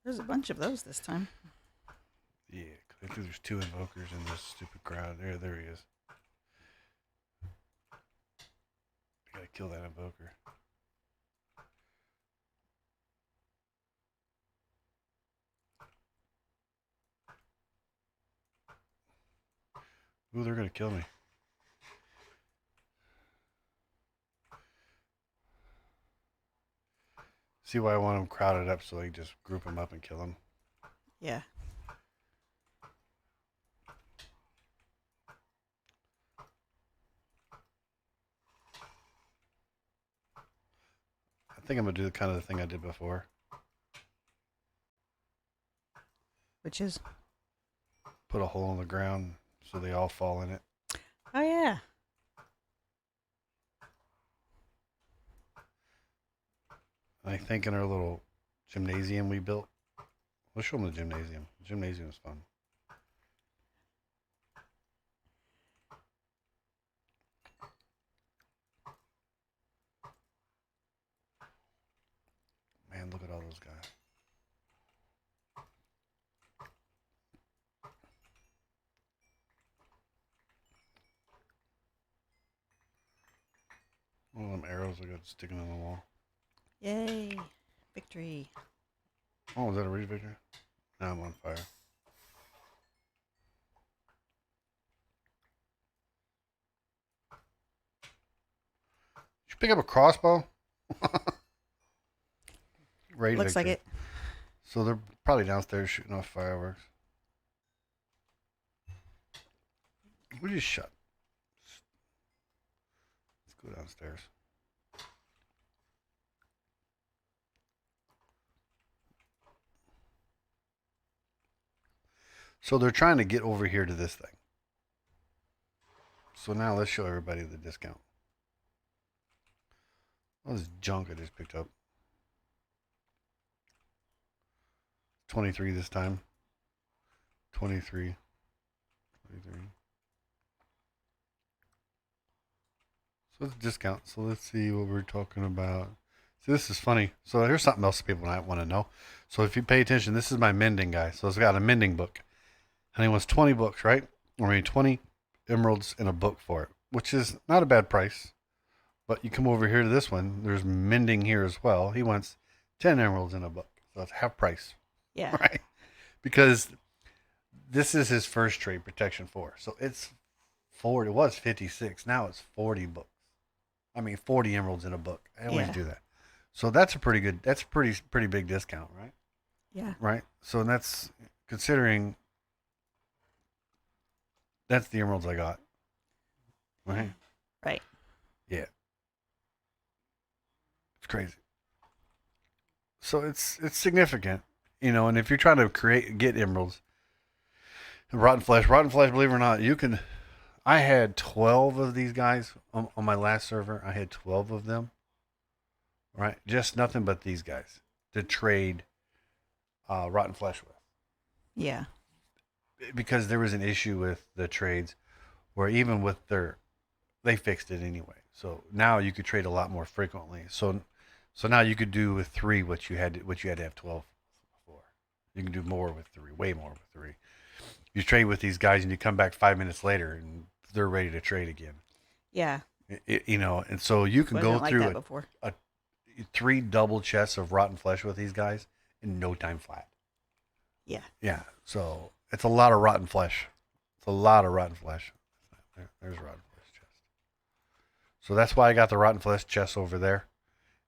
B: There's a bunch of those this time.
A: Yeah, I think there's 2 invokers in this stupid crowd. There he is. I gotta kill that invoker. Ooh, they're gonna kill me. See why I want them crowded up so they just group them up and kill them.
B: Yeah.
A: I think I'm gonna do the kind of the thing I did before.
B: Which is?
A: Put a hole in the ground so they all fall in it.
B: Oh, yeah.
A: And I think in our little gymnasium we built, we'll show them the gymnasium. The gymnasium is fun. Man, look at all those guys. One of them arrows I got sticking on the wall.
B: Yay. Victory.
A: Oh, was that a read victory? Now I'm on fire. Did you pick up a crossbow? Raid
B: Looks like
A: victory.
B: it.
A: So they're probably downstairs shooting off fireworks. We just shut. Let's go downstairs. So they're trying to get over here to this thing. So now let's show everybody the discount. All this junk I just picked up. 23 this time. 23. 23. So it's discount. So let's see what we're talking about. See, this is funny. So here's something else people might want to know. So if you pay attention, this is my mending guy. So it's got a mending book. And he wants 20 books, right? Or maybe 20 emeralds and a book for it, which is not a bad price. But you come over here to this one. There's mending here as well. He wants 10 emeralds in a book. So it's half price.
B: Yeah.
A: Right? Because this is his first trade, Protection 4. So it's 40. It was 56. Now it's 40 books. 40 emeralds in a book. I always do that. So that's a pretty good, that's a pretty big discount, right?
B: Yeah.
A: Right? So that's considering that's the emeralds I got. Right?
B: Right.
A: Yeah. It's crazy. So it's significant, and if you're trying to get emeralds, rotten flesh, believe it or not, you can. I had 12 of these guys on my last server. I had 12 of them. Right? Just nothing but these guys to trade rotten flesh with.
B: Yeah.
A: Because there was an issue with the trades where even with they fixed it anyway. So now you could trade a lot more frequently. So now you could do with 3 what you had to have 12 for. You can do more with 3, way more with 3. You trade with these guys and you come back 5 minutes later and they're ready to trade again.
B: Yeah.
A: And so you can go
B: like
A: through
B: a
A: 3 double chests of rotten flesh with these guys in no time flat.
B: Yeah.
A: Yeah. So it's a lot of rotten flesh. It's a lot of rotten flesh. There's rotten flesh chest. So that's why I got the rotten flesh chest over there.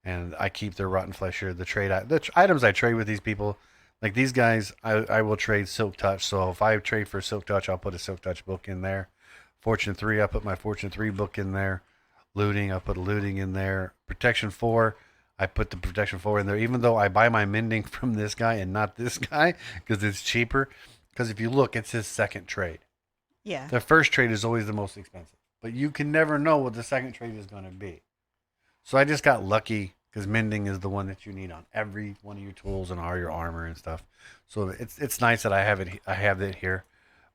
A: And I keep their rotten flesh here. The items I trade with these people, like these guys, I will trade Silk Touch. So if I trade for Silk Touch, I'll put a Silk Touch book in there. Fortune 3, I put my Fortune 3 book in there. Looting, I put a looting in there. Protection 4, I put the Protection 4 in there. Even though I buy my mending from this guy and not this guy because it's cheaper. Because if you look, it's his second trade.
B: Yeah.
A: The first trade is always the most expensive. But you can never know what the second trade is going to be. So I just got lucky because mending is the one that you need on every one of your tools and all your armor and stuff. So it's nice that I have it. I have it here.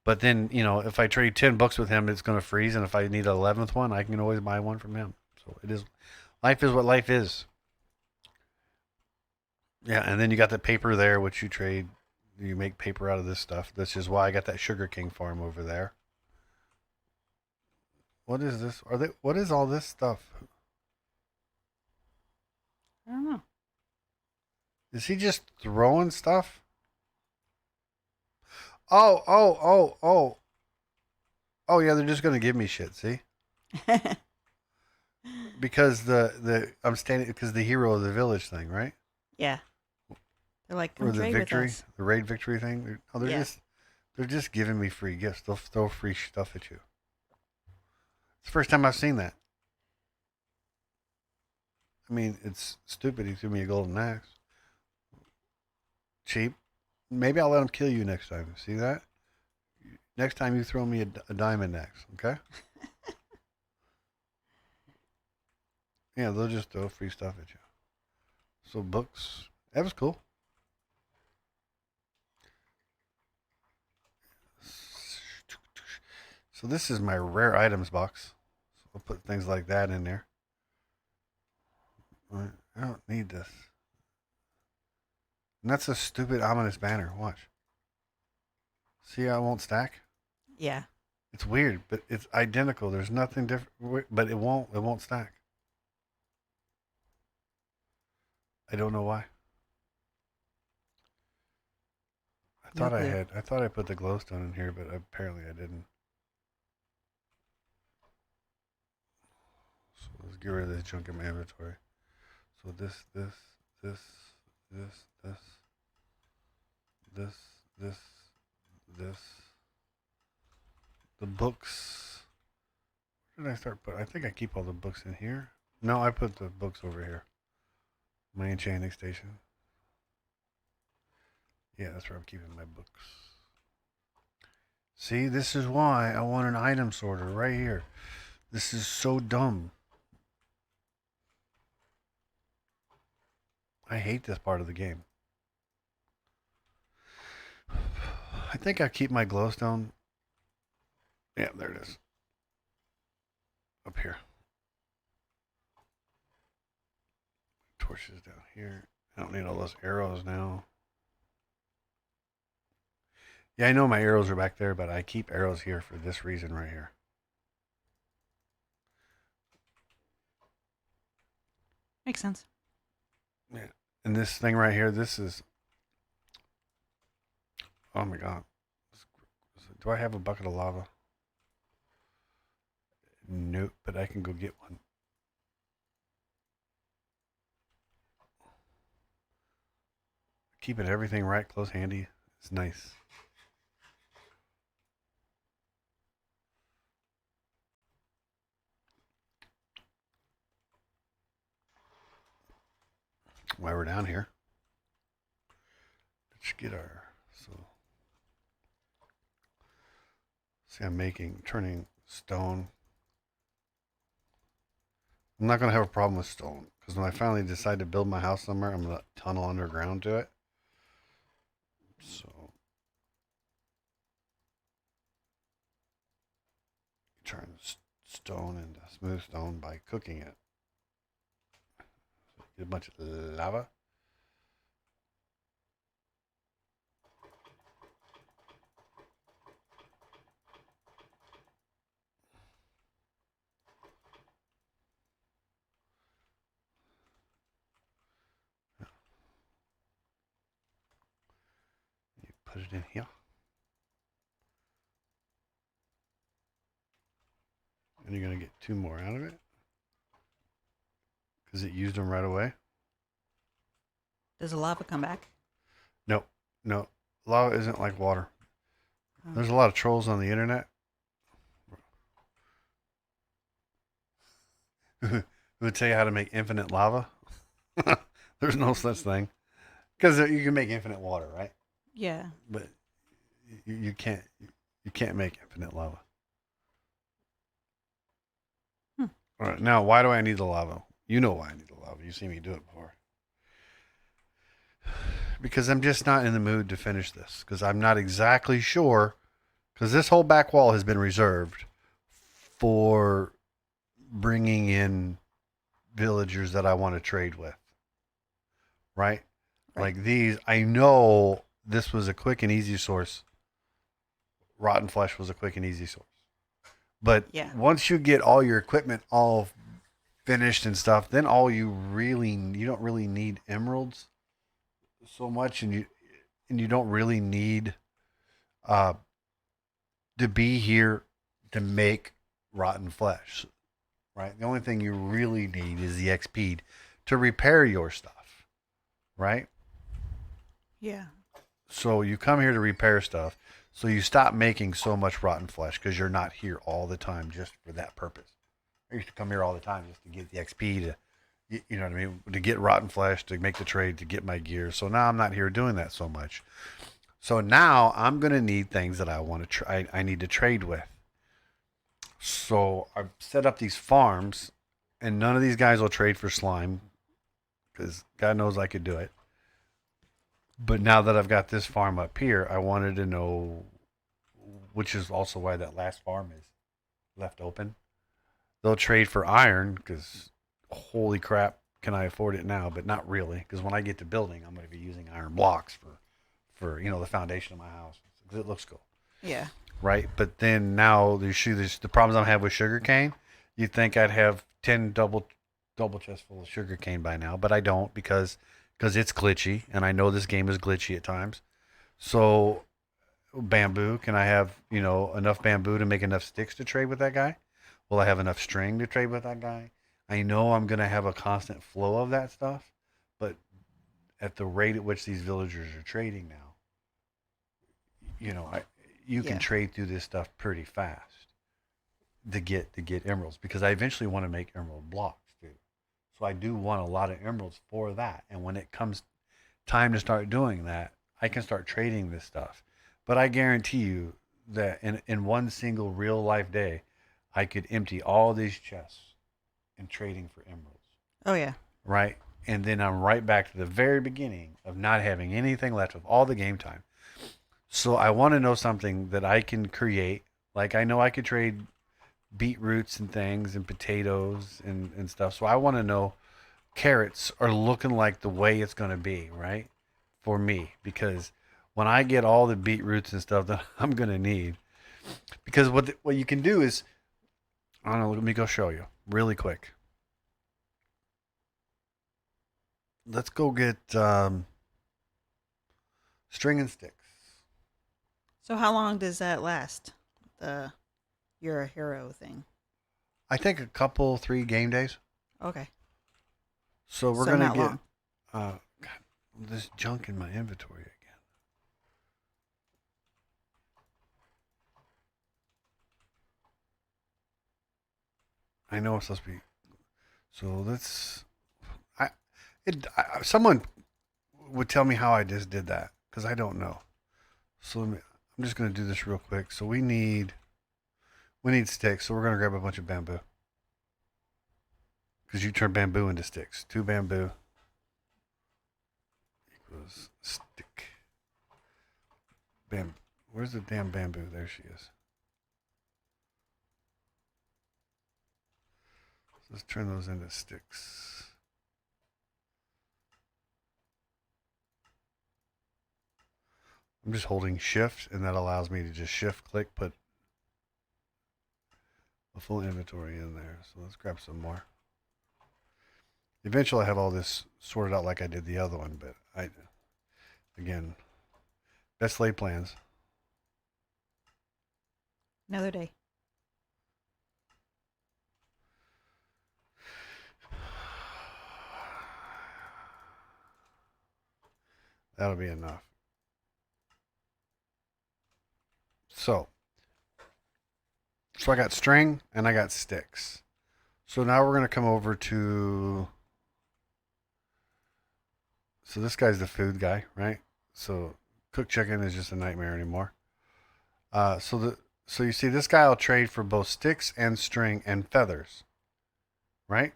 A: But then if I trade 10 books with him, it's going to freeze. And if I need an 11th one, I can always buy one from him. So it is. Life is what life is. Yeah, and then you got the paper there, which you trade. You make paper out of this stuff. This is why I got that Sugar King farm over there. What is this? What is all this stuff?
B: I don't know.
A: Is he just throwing stuff? Oh. Oh yeah, they're just gonna give me shit, see? Because I'm standing because the hero of the village thing, right?
B: Yeah. They're like, come
A: Or the
B: trade
A: victory,
B: with us.
A: the raid victory thing. They're just giving me free gifts. They'll throw free stuff at you. It's the first time I've seen that. I mean, it's stupid. He threw me a golden axe. Cheap. Maybe I'll let him kill you next time. See that? Next time you throw me a diamond axe, okay? Yeah, they'll just throw free stuff at you. So books, that was cool. So this is my rare items box. So I'll put things like that in there. I don't need this. And that's a stupid ominous banner. Watch. See how it won't stack?
B: 'Em.
A: It's weird, but it's identical. There's nothing different, but it won't stack. I don't know why.
B: No clue.
A: I thought I put the glowstone in here, but apparently I didn't. So let's get rid of this junk in my inventory. So this, this, this, this, this, this. The books. Where did I start put? I think I keep all the books in here. No, I put the books over here. My enchanting station. Yeah, that's where I'm keeping my books. See, this is why I want an item sorter right here. This is so dumb. I hate this part of the game. I think I keep my glowstone. Yeah, there it is. Up here. Torches down here. I don't need all those arrows now. Yeah, I know my arrows are back there, but I keep arrows here for this reason right here.
B: Makes sense.
A: Yeah. And this thing right here, this is... Oh my god. Do I have a bucket of lava? Nope, but I can go get one. Keeping everything right close handy is nice. While we're down here, let's get our... So, see, I'm turning stone. I'm not going to have a problem with stone, because when I finally decide to build my house somewhere, I'm going to tunnel underground to it. So, turn stone into smooth stone by cooking it. So get a bunch of lava. You put it in here. And you're going to get 2 more out of it. Because it used them right away.
B: Does the lava come back?
A: No, no. Lava isn't like water. There's a lot of trolls on the internet who would tell you how to make infinite lava. There's no such thing. Because you can make infinite water, right?
B: Yeah.
A: But you can't make infinite lava. All right, now why do I need the lava? You know why I need the lava. You've seen me do it before. Because I'm just not in the mood to finish this. Because I'm not exactly sure. Because this whole back wall has been reserved for bringing in villagers that I want to trade with. Right? Like these, I know this was a quick and easy source. Rotten flesh was a quick and easy source. But once you get all your equipment all finished and stuff, then you don't really need emeralds so much, and you don't really need to be here to make rotten flesh, right? The only thing you really need is the XP to repair your stuff, right?
B: Yeah.
A: So you come here to repair stuff, so you stop making so much rotten flesh because you're not here all the time just for that purpose. I used to come here all the time just to get the XP to, you know what I mean, to get rotten flesh, to make the trade, to get my gear. So now I'm not here doing that so much. So now I'm going to need things that I want to try. I need to trade with. So I've set up these farms, and none of these guys will trade for slime because God knows I could do it. But now that I've got this farm up here, I wanted to know, which is also why that last farm is left open. They'll trade for iron because holy crap, can I afford it now? But not really, because when I get to building, I'm going to be using iron blocks for the foundation of my house. It looks cool.
B: Yeah.
A: Right, but then now there's the problems I have with sugarcane. You'd think I'd have 10 double double chest full of sugar cane by now, but I don't because it's glitchy, and I know this game is glitchy at times. So bamboo, can I have enough bamboo to make enough sticks to trade with that guy? Will I have enough string to trade with that guy? I know I'm gonna have a constant flow of that stuff, but at the rate at which these villagers are trading now, you can
B: Yeah.
A: trade through this stuff pretty fast to get emeralds because I eventually want to make emerald blocks too. So I do want a lot of emeralds for that. And when it comes time to start doing that, I can start trading this stuff. But I guarantee you that in one single real life day, I could empty all these chests and trading for emeralds.
B: Oh yeah.
A: Right? And then I'm right back to the very beginning of not having anything left of all the game time. So I want to know something that I can create. Like I know I could trade beetroots and things and potatoes and stuff. So I want to know carrots are looking like the way it's going to be, right? For me, because when I get all the beetroots and stuff that I'm going to need, because what you can do is, I don't know, let me go show you really quick. Let's go get string and sticks.
B: So how long does that last? The you're a hero thing.
A: I think a couple, 3 game days.
B: Okay.
A: So we're
B: So
A: going to
B: not
A: get
B: long.
A: God, this junk in my inventory again. I know it's supposed to be. So let's. Someone would tell me how I just did that because I don't know. So I'm just going to do this real quick. So we need sticks. So we're going to grab a bunch of bamboo because you turn bamboo into sticks. 2 bamboo equals stick. Bam. Where's the damn bamboo? There she is. Let's turn those into sticks. I'm just holding shift and that allows me to just shift click, put a full inventory in there. So let's grab some more. Eventually I have all this sorted out like I did the other one, but again, best laid plans.
B: Another day.
A: That'll be enough. So I got string and I got sticks. So now we're going to come over to. So this guy's the food guy, right? So cooked chicken is just a nightmare anymore. So you see this guy will trade for both sticks and string and feathers, right?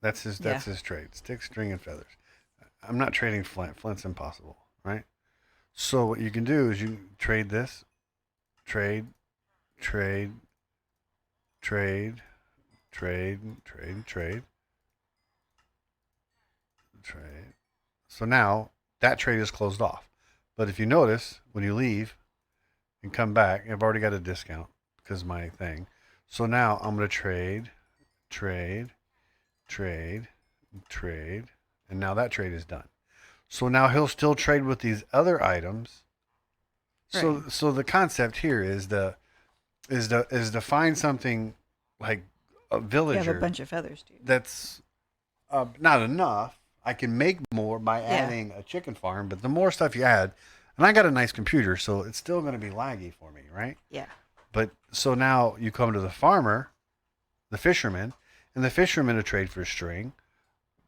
B: Yeah.
A: That's his trade. Sticks, string, and feathers. I'm not trading flint. Flint's impossible, right? So what you can do is you trade this, trade, trade, trade, trade, trade, trade, trade. So now that trade is closed off. But if you notice, when you leave and come back, I've already got a discount because my thing. So now I'm going to trade, trade, trade, trade, and now that trade is done. So now he'll still trade with these other items. So
B: Right.
A: so the concept here is to find something like a
B: You have a
A: villager
B: bunch of feathers, dude.
A: that's not enough. I can make more by
B: Yeah.
A: adding a chicken farm, but the more stuff you add, and I got a nice computer, so it's still going to be laggy for me, right?
B: Yeah.
A: But so now you come to the farmer, the fisherman, and the fisherman will trade for string,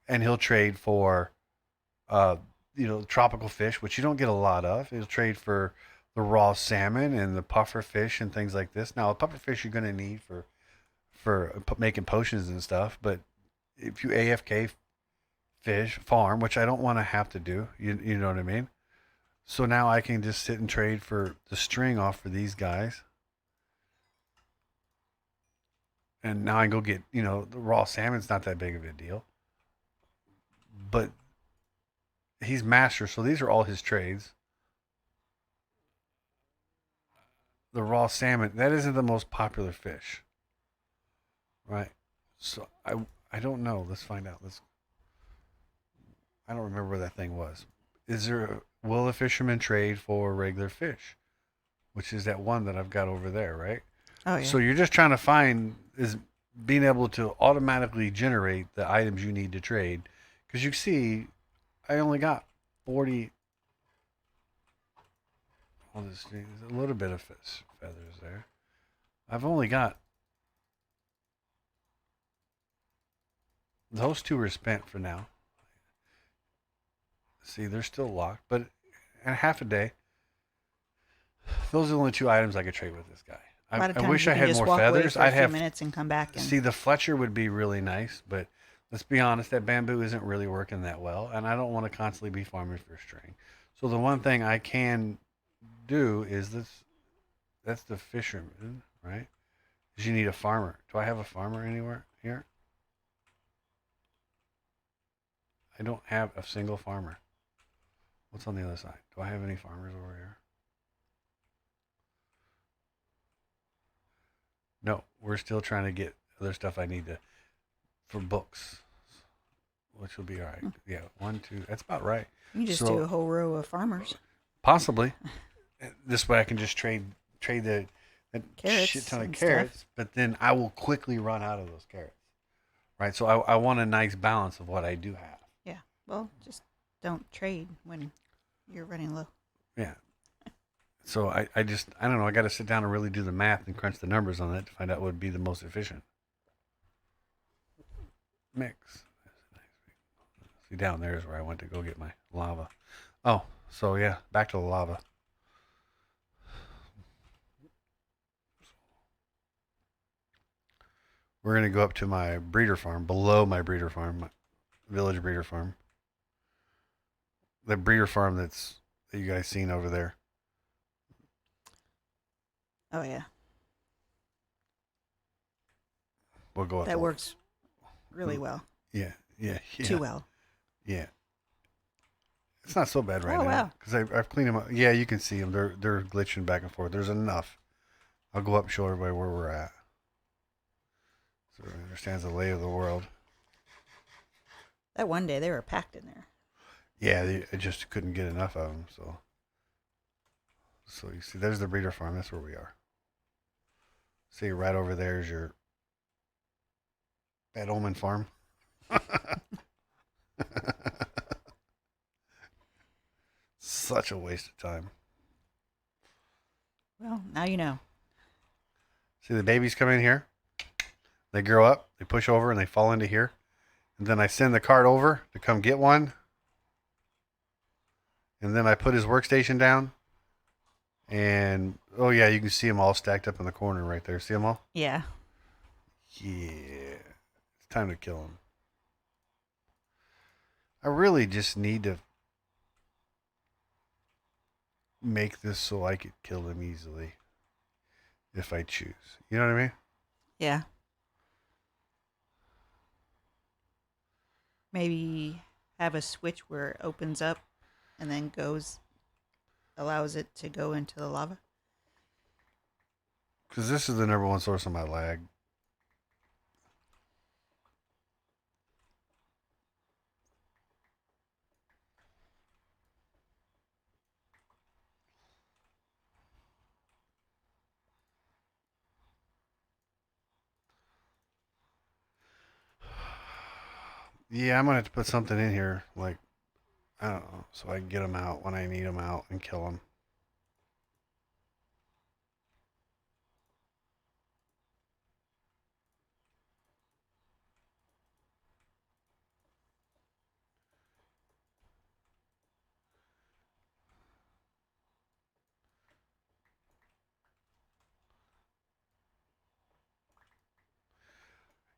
A: and he'll trade for, uh, tropical fish, which you don't get a lot of. He'll trade for the raw salmon and the puffer fish and things like this. Now, a puffer fish you're going to need for making potions and stuff, but if you AFK fish farm, which I don't want to have to do, you know what I mean? So now I can just sit and trade for the string off for these guys. And now I can go get, the raw salmon's not that big of a deal. But he's master, so these are all his trades. The raw salmon, that isn't the most popular fish. Right? So I don't know. Let's find out. I don't remember where that thing was. Will a fisherman trade for regular fish? Which is that one that I've got over there, right?
B: Oh yeah.
A: So you're just trying to find is being able to automatically generate the items you need to trade. Because you see, I only got 40. Well, there's a little bit of feathers there. I've only got those two are spent for now. See, they're still locked, but in half a day, those are the only two items I could trade with this guy.
B: A lot of
A: I
B: times
A: wish
B: you
A: I
B: can
A: had
B: just
A: more
B: walk away
A: feathers.
B: for a
A: I'd
B: few
A: have
B: minutes and come back and
A: see the Fletcher would be really nice, but let's be honest, that bamboo isn't really working that well, and I don't want to constantly be farming for string. So the one thing I can do is this. That's the fisherman, right? Is you need a farmer. Do I have a farmer anywhere here? I don't have a single farmer. What's on the other side? Do I have any farmers over here? No, we're still trying to get other stuff I need to for books, which will be all right. Yeah, one, two. That's about right.
B: you can just
A: So
B: do a whole row of farmers.
A: possibly this way I can just trade that
B: Carrots
A: shit ton of
B: and
A: carrots,
B: stuff.
A: but then I will quickly run out of those carrots. Right. So I want a nice balance of what I do have.
B: Yeah. Well, just don't trade when you're running low.
A: Yeah. So I don't know. I got to sit down and really do the math and crunch the numbers on that to find out what would be the most efficient mix. See, down there is where I went to go get my lava. Oh, so yeah, back to the lava. We're gonna go up to my breeder farm, below my breeder farm, my village breeder farm. The breeder farm that you guys seen over there.
B: Oh yeah.
A: We'll go up.
B: That works really well.
A: Yeah, yeah, yeah.
B: Too well.
A: Yeah. It's not so bad right
B: Oh,
A: now
B: wow.
A: because I've cleaned them up. Yeah, you can see them. They're glitching back and forth. There's enough. I'll go up and show everybody where we're at, so everyone understands the lay of the world.
B: That one day they were packed in there.
A: Yeah, I just couldn't get enough of them. So you see, there's the breeder farm. That's where we are. See, right over there is your Bad Omen farm. Such a waste of time.
B: Well, now you know.
A: See, the babies come in here. They grow up. They push over and they fall into here. And then I send the cart over to come get one. And then I put his workstation down. And, oh yeah, you can see them all stacked up in the corner right there. See them all?
B: Yeah.
A: Yeah. It's time to kill them. I really just need to make this so I could kill them easily. If I choose. You know what I mean?
B: Yeah. Maybe have a switch where it opens up and then allows it to go into the lava.
A: Because this is the number one source of my lag. Yeah, I'm gonna have to put something in here, like I don't know, so I can get them out when I need them out and kill them.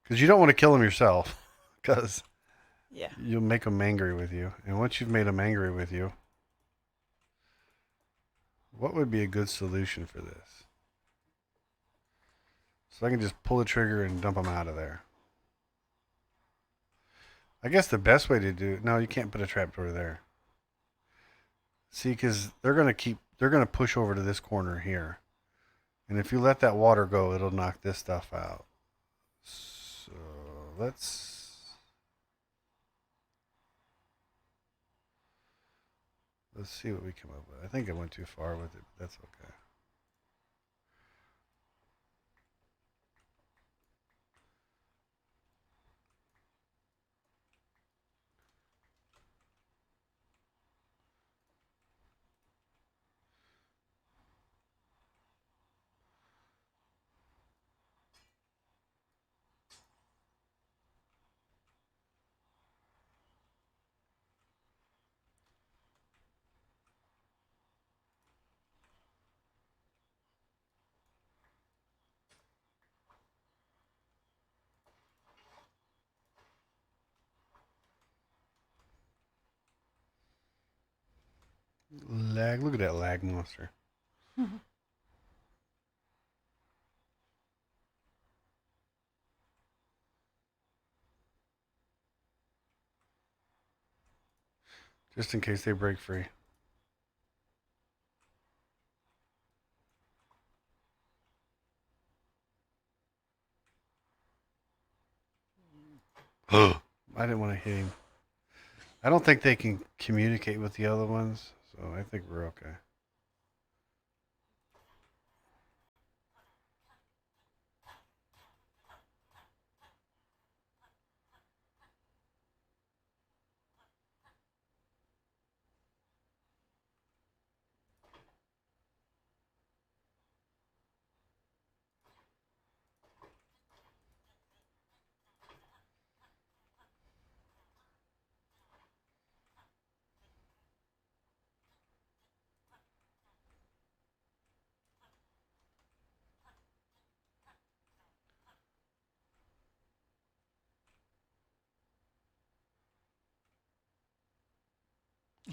A: Because you don't want to kill them yourself, because
B: Yeah.
A: you'll make them angry with you, and once you've made them angry with you, what would be a good solution for this? So I can just pull the trigger and dump them out of there. I guess the best way to do no, you can't put a trapdoor there. See, because they're gonna push over to this corner here, and if you let that water go, it'll knock this stuff out. So let's Let's see what we come up with. I think I went too far with it, but that's okay. Lag. Look at that lag monster. Just in case they break free. I didn't want to hit him. I don't think they can communicate with the other ones, so I think we're okay.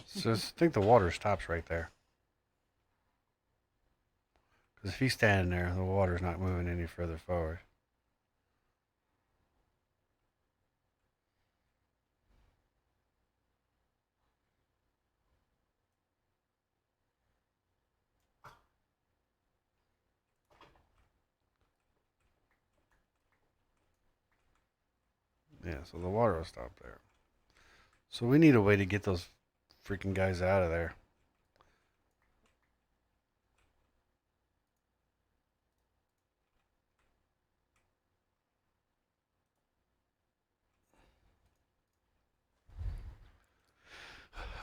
A: So I think the water stops right there. Because if he's standing there, the water's not moving any further forward. Yeah, so the water will stop there. So we need a way to get those freaking guys out of there.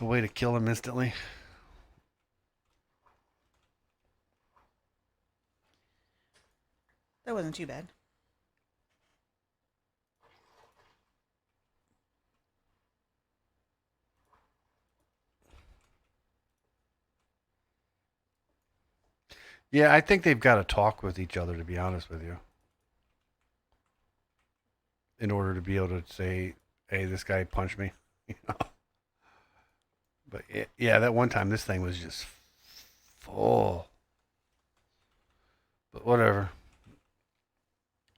A: A way to kill them instantly.
B: That wasn't too bad.
A: Yeah, I think they've got to talk with each other, to be honest with you, in order to be able to say, hey, this guy punched me. You know? But yeah, that one time this thing was just full. But whatever.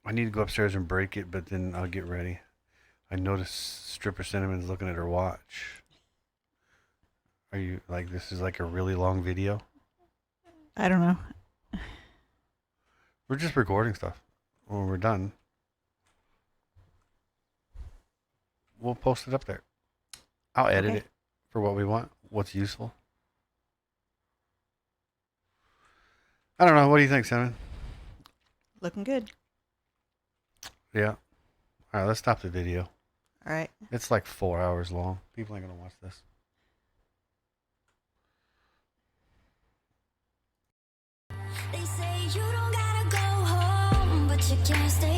A: I need to go upstairs and break it, but then I'll get ready. I noticed Stripper Cinnamon's looking at her watch. Are you like, this is like a really long video?
B: I don't know.
A: We're just recording stuff. When we're done, we'll post it up there. I'll edit
B: Okay.
A: it for what we want, what's useful. I don't know. What do you think, Cinnamon?
B: Looking good.
A: Yeah. All right, let's stop the video.
B: All right.
A: It's like 4 hours long. People ain't going to watch this.
C: They say you don't gotta go home, but you can't stay